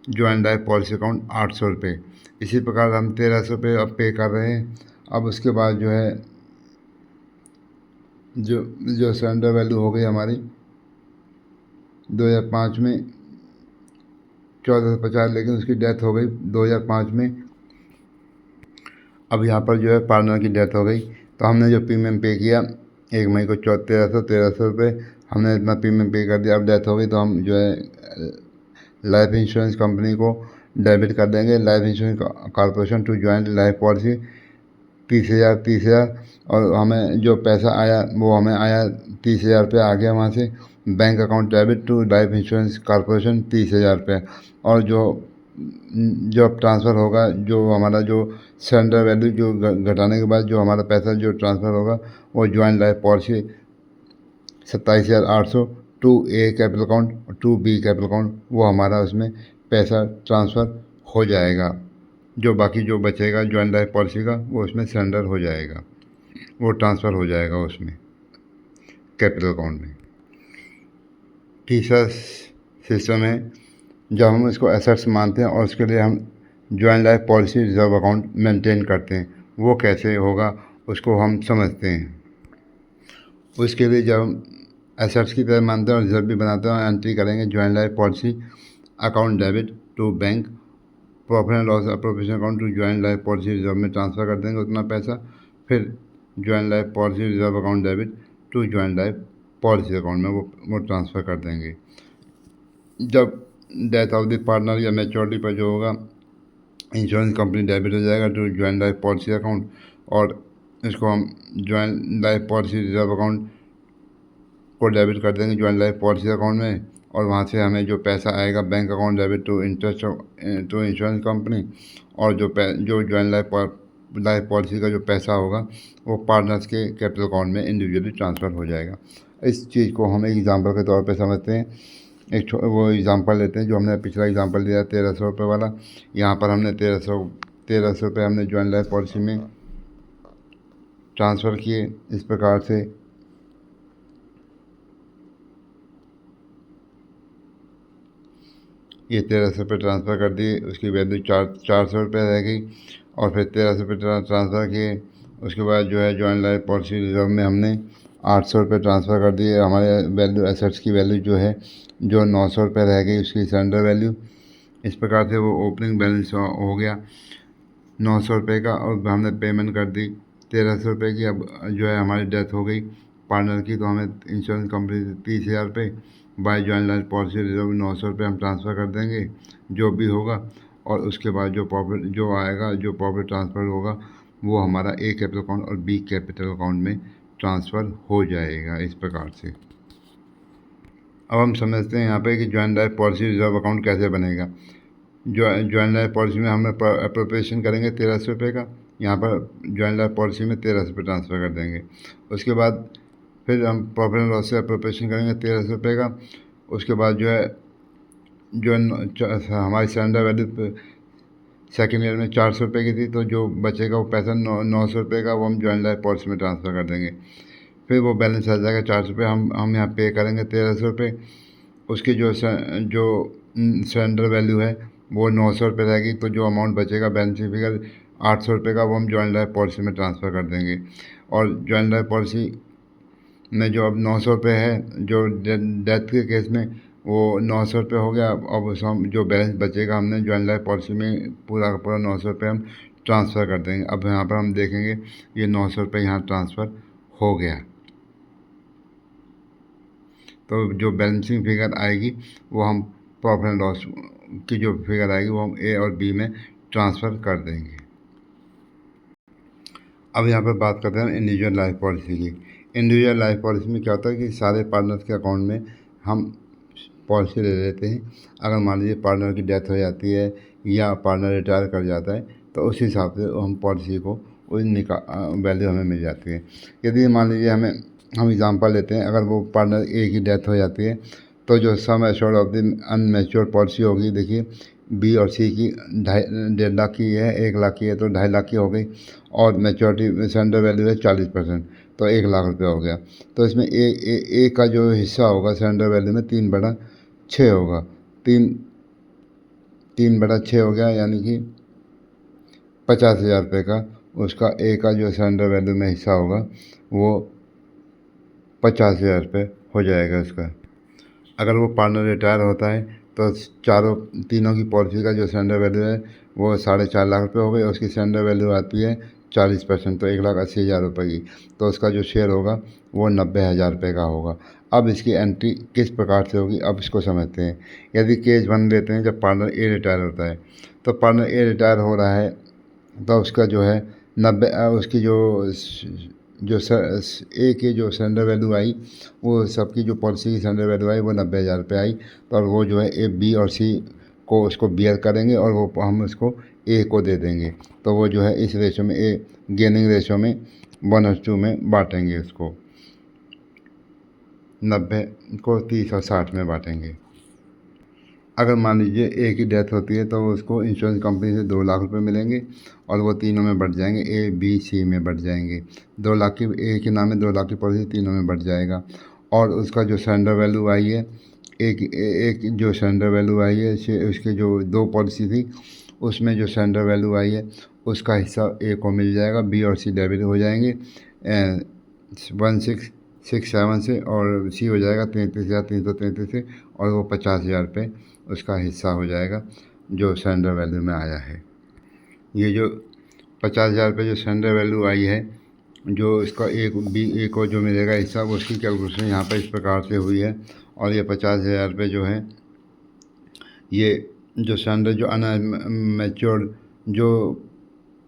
joint life policy account 800 रुपये। इसी प्रकार हम 1,300 रुपये अब पे कर रहे हैं। अब उसके बाद जो है जो सरेंडर वैल्यू हो गई हमारी 2005 में 1450, लेकिन उसकी डेथ हो गई 2005 में। अब यहाँ पर जो है पार्टनर की डेथ हो गई, तो हमने जो प्रीमियम पे किया 1 मई को 1,300 रुपये हमने इतना प्रीमियम पे कर दिया। अब डेथ हो गई तो हम जो है लाइफ इंश्योरेंस कंपनी को डेबिट कर देंगे, life insurance corporation to joint life policy 30,000 और हमें जो पैसा आया वो हमें आया 30,000 रुपये आ गया वहाँ से। Bank account debit to life insurance corporation 30,000 रुपये, और जो अब ट्रांसफ़र होगा, जो हमारा जो सरेंडर वैल्यू जो घटाने के बाद जो हमारा पैसा जो ट्रांसफ़र होगा वो joint life policy 27,800 to A capital account और टू बी कैपिटल अकाउंट, वो हमारा उसमें पैसा ट्रांसफ़र हो जाएगा। जो बाकी जो बचेगा ज्वाइंट लाइफ पॉलिसी का वो उसमें सरेंडर हो जाएगा, वो ट्रांसफ़र हो जाएगा उसमें कैपिटल अकाउंट में। तीसरा सिस्टम है जब हम इसको एसेट्स मानते हैं और उसके लिए हम joint life policy reserve account maintain करते हैं। वो कैसे होगा उसको हम समझते हैं। उसके लिए जब हम एसेट्स की तरह मानते हैं और रिजर्व भी बनाते हैं, एंट्री करेंगे joint life policy account debit to bank profit and loss appropriation account to joint life policy reserve में ट्रांसफ़र कर देंगे उतना पैसा। फिर joint life policy reserve account debit to joint life policy account में वो ट्रांसफ़र कर देंगे। जब डेथ ऑफ द पार्टनर या मैच्योरिटी पर जो होगा इंश्योरेंस कंपनी डेबिट हो जाएगा to joint life policy account, और इसको हम joint life policy reserve account को डेबिट कर देंगे ज्वाइंट लाइफ पॉलिसी अकाउंट में। और वहाँ से हमें जो पैसा आएगा bank account debit to interest to insurance company, और जो ज्वाइंट लाइफ पॉलिसी का जो पैसा होगा वो पार्टनर्स के कैपिटल अकाउंट में इंडिविजुअली ट्रांसफ़र हो जाएगा। इस चीज़ को हम एक एग्जांपल के तौर पे समझते हैं। वो एग्ज़ाम्पल लेते हैं जो हमने पिछला एग्ज़ाम्पल दिया 1300 रुपये वाला। यहाँ पर हमने 1300 रुपये हमने ज्वाइंट लाइफ पॉलिसी में ट्रांसफ़र किए। इस प्रकार से ये 1300 रुपये ट्रांसफ़र कर दिए, उसकी वैल्यू 400 रुपये रह गई। और फिर 1300 रुपये ट्रांसफ़र किए, उसके बाद जो है ज्वाइंट लाइफ पॉलिसी रिजर्व में हमने 800 रुपये ट्रांसफ़र कर दिए। हमारे वैल्यू एसेट्स की वैल्यू जो है जो 900 रुपये रह गई उसकी सरेंडर वैल्यू। इस प्रकार से वो ओपनिंग बैलेंस हो गया 900 रुपये का, और हमने पेमेंट कर दी 1300 रुपये की। अब जो है हमारी डेथ हो गई पार्टनर की, तो हमें इंश्योरेंस कंपनी से 30,000 रुपये by joint life policy reserve 900 रुपये हम ट्रांसफ़र कर देंगे जो भी होगा। और उसके बाद जो प्रॉफिट जो आएगा, जो प्रॉफिट ट्रांसफ़र होगा, वो हमारा ए कैपिटल अकाउंट और बी कैपिटल अकाउंट में ट्रांसफ़र हो जाएगा। इस प्रकार से अब हम समझते हैं यहाँ पे कि joint life policy reserve account कैसे बनेगा। ज्वाइंट लाइफ पॉलिसी में हम अप्रोप्रिएशन करेंगे 1300 रुपये का। यहाँ पर ज्वाइंट लाइफ पॉलिसी में 1300 रुपये ट्रांसफ़र कर देंगे। उसके बाद फिर हम प्रॉफिट एंड लॉस से अप्रोप्रिएशन करेंगे 1300 रुपये का। उसके बाद जो है हमारी सरेंडर वैल्यू सेकेंड ईयर में 400 रुपये की थी, तो जो बचेगा वो पैसा 900 रुपये का वो हम ज्वाइंट लाइफ पॉलिसी में ट्रांसफ़र कर देंगे। फिर वो बैलेंस आ जाएगा 400 रुपये, हम यहाँ पे करेंगे 1300 रुपये। उसकी जो सरेंडर वैल्यू है वो 900 रुपये रहेगी, तो जो अमाउंट बचेगा बैलेंस फिगर 800 रुपये का वो हम ज्वाइंट लाइफ पॉलिसी में ट्रांसफ़र कर देंगे। और ज्वाइंट लाइफ पॉलिसी में जो अब 900 रुपये है, जो डेथ के केस में वो 900 रुपये हो गया। अब उस हम जो बैलेंस बचेगा हमने ज्वाइंट लाइफ पॉलिसी में पूरा का पूरा 900 रुपये हम ट्रांसफ़र कर देंगे। अब यहाँ पर हम देखेंगे ये 900 रुपये यहाँ ट्रांसफ़र हो गया, तो जो बैलेंसिंग फिगर आएगी वो हम प्रॉफिट एंड लॉस की जो फिगर आएगी वो हम ए और बी में ट्रांसफ़र कर देंगे। अब यहाँ पर बात करते हैं इंडिविजुअल लाइफ पॉलिसी की। इंडिविजुअल लाइफ पॉलिसी में क्या होता है कि सारे पार्टनर्स के अकाउंट में हम पॉलिसी ले लेते हैं। अगर मान लीजिए पार्टनर की डेथ हो जाती है या पार्टनर रिटायर कर जाता है, तो उस हिसाब से हम पॉलिसी को उस वैल्यू हमें मिल जाती है। यदि मान लीजिए हम एग्ज़ाम्पल लेते हैं, अगर वो पार्टनर ए की डेथ हो जाती है, तो जो sum assured of the unmatured policy होगी, देखिए बी और सी की 1.5 लाख की है, 1 लाख की है तो 2.5 लाख की हो गई। और मेच्योरिटी सरेंडर वैल्यू है 40%, तो 1 लाख रुपये हो गया। तो इसमें ए का जो हिस्सा होगा सरेंडर वैल्यू में 3/6 होगा। 3/6 हो गया, यानी कि 50,000 रुपये का उसका ए का जो सरेंडर वैल्यू में हिस्सा होगा वो 50,000 रुपये हो जाएगा उसका। अगर वो पार्टनर रिटायर होता है तो तीनों की पॉलिसी का जो सरेंडर वैल्यू है वो 4.5 लाख रुपये हो गई। उसकी सरेंडर वैल्यू आती है 40%, तो 1,80,000 रुपये की। तो उसका जो शेयर होगा वो 90,000 रुपये का होगा। अब इसकी एंट्री किस प्रकार से होगी, अब इसको समझते हैं। यदि केस 1 लेते हैं, जब पार्टनर ए रिटायर होता है, तो पार्टनर ए रिटायर हो रहा है तो उसका जो है 90 उसकी जो ए की जो सरेंडर वैल्यू आई, वो सबकी जो पॉलिसी की सरेंडर वैल्यू आई वो 90,000 रुपये आई। तो और वो जो है ए बी और सी को उसको बियर करेंगे और वो हम उसको ए को दे देंगे। तो वो जो है इस रेशो में ए गेनिंग रेशो में 1:2 में बांटेंगे, उसको 90 को 30 और 60 में बांटेंगे। अगर मान लीजिए ए की डेथ होती है तो उसको इंश्योरेंस कंपनी से 2 लाख रुपए मिलेंगे और वो तीनों में बढ़ जाएंगे, ए बी सी में बढ़ जाएंगे। 2 लाख की ए के नाम में 2 लाख की पॉलिसी तीनों में बढ़ जाएगा। और उसका जो सरेंडर वैल्यू आई है, एक जो सरेंडर वैल्यू आई है, उसके जो 2 पॉलिसी थी उसमें जो सरेंडर वैल्यू आई है उसका हिस्सा ए को मिल जाएगा, बी और सी डेबिट हो जाएंगे 1667 से, और सी हो जाएगा 33,333 से, और वो 50,000 रुपये उसका हिस्सा हो जाएगा जो सरेंडर वैल्यू में आया है। ये जो 50,000 रुपये जो सरेंडर वैल्यू आई है, जो इसका ए को जो मिलेगा हिस्सा, वो उसकी कैलकुलेशन यहाँ पर इस प्रकार से हुई है। और ये 50,000 रुपये जो है, ये जो सरेंडर जो अनमेच्योर्ड जो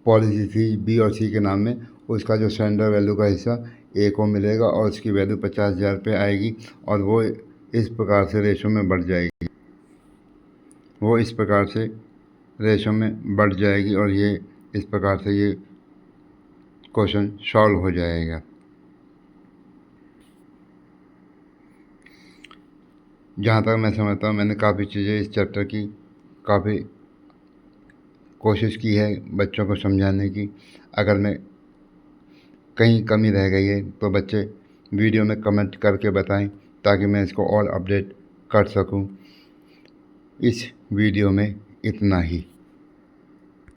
पॉलिसी थी बी और सी के नाम में, उसका जो सरेंडर वैल्यू का हिस्सा ए को मिलेगा और उसकी वैल्यू 50,000 पे आएगी और वो इस प्रकार से रेशो में बढ़ जाएगी, वो इस प्रकार से रेशो में बढ़ जाएगी और ये इस प्रकार से ये क्वेश्चन सॉल्व हो जाएगा। जहाँ तक मैं समझता हूँ मैंने काफ़ी चीज़ें इस चैप्टर की काफ़ी कोशिश की है बच्चों को समझाने की। अगर मैं कहीं कमी रह गई है तो बच्चे वीडियो में कमेंट करके बताएं ताकि मैं इसको और अपडेट कर सकूं। इस वीडियो में इतना ही।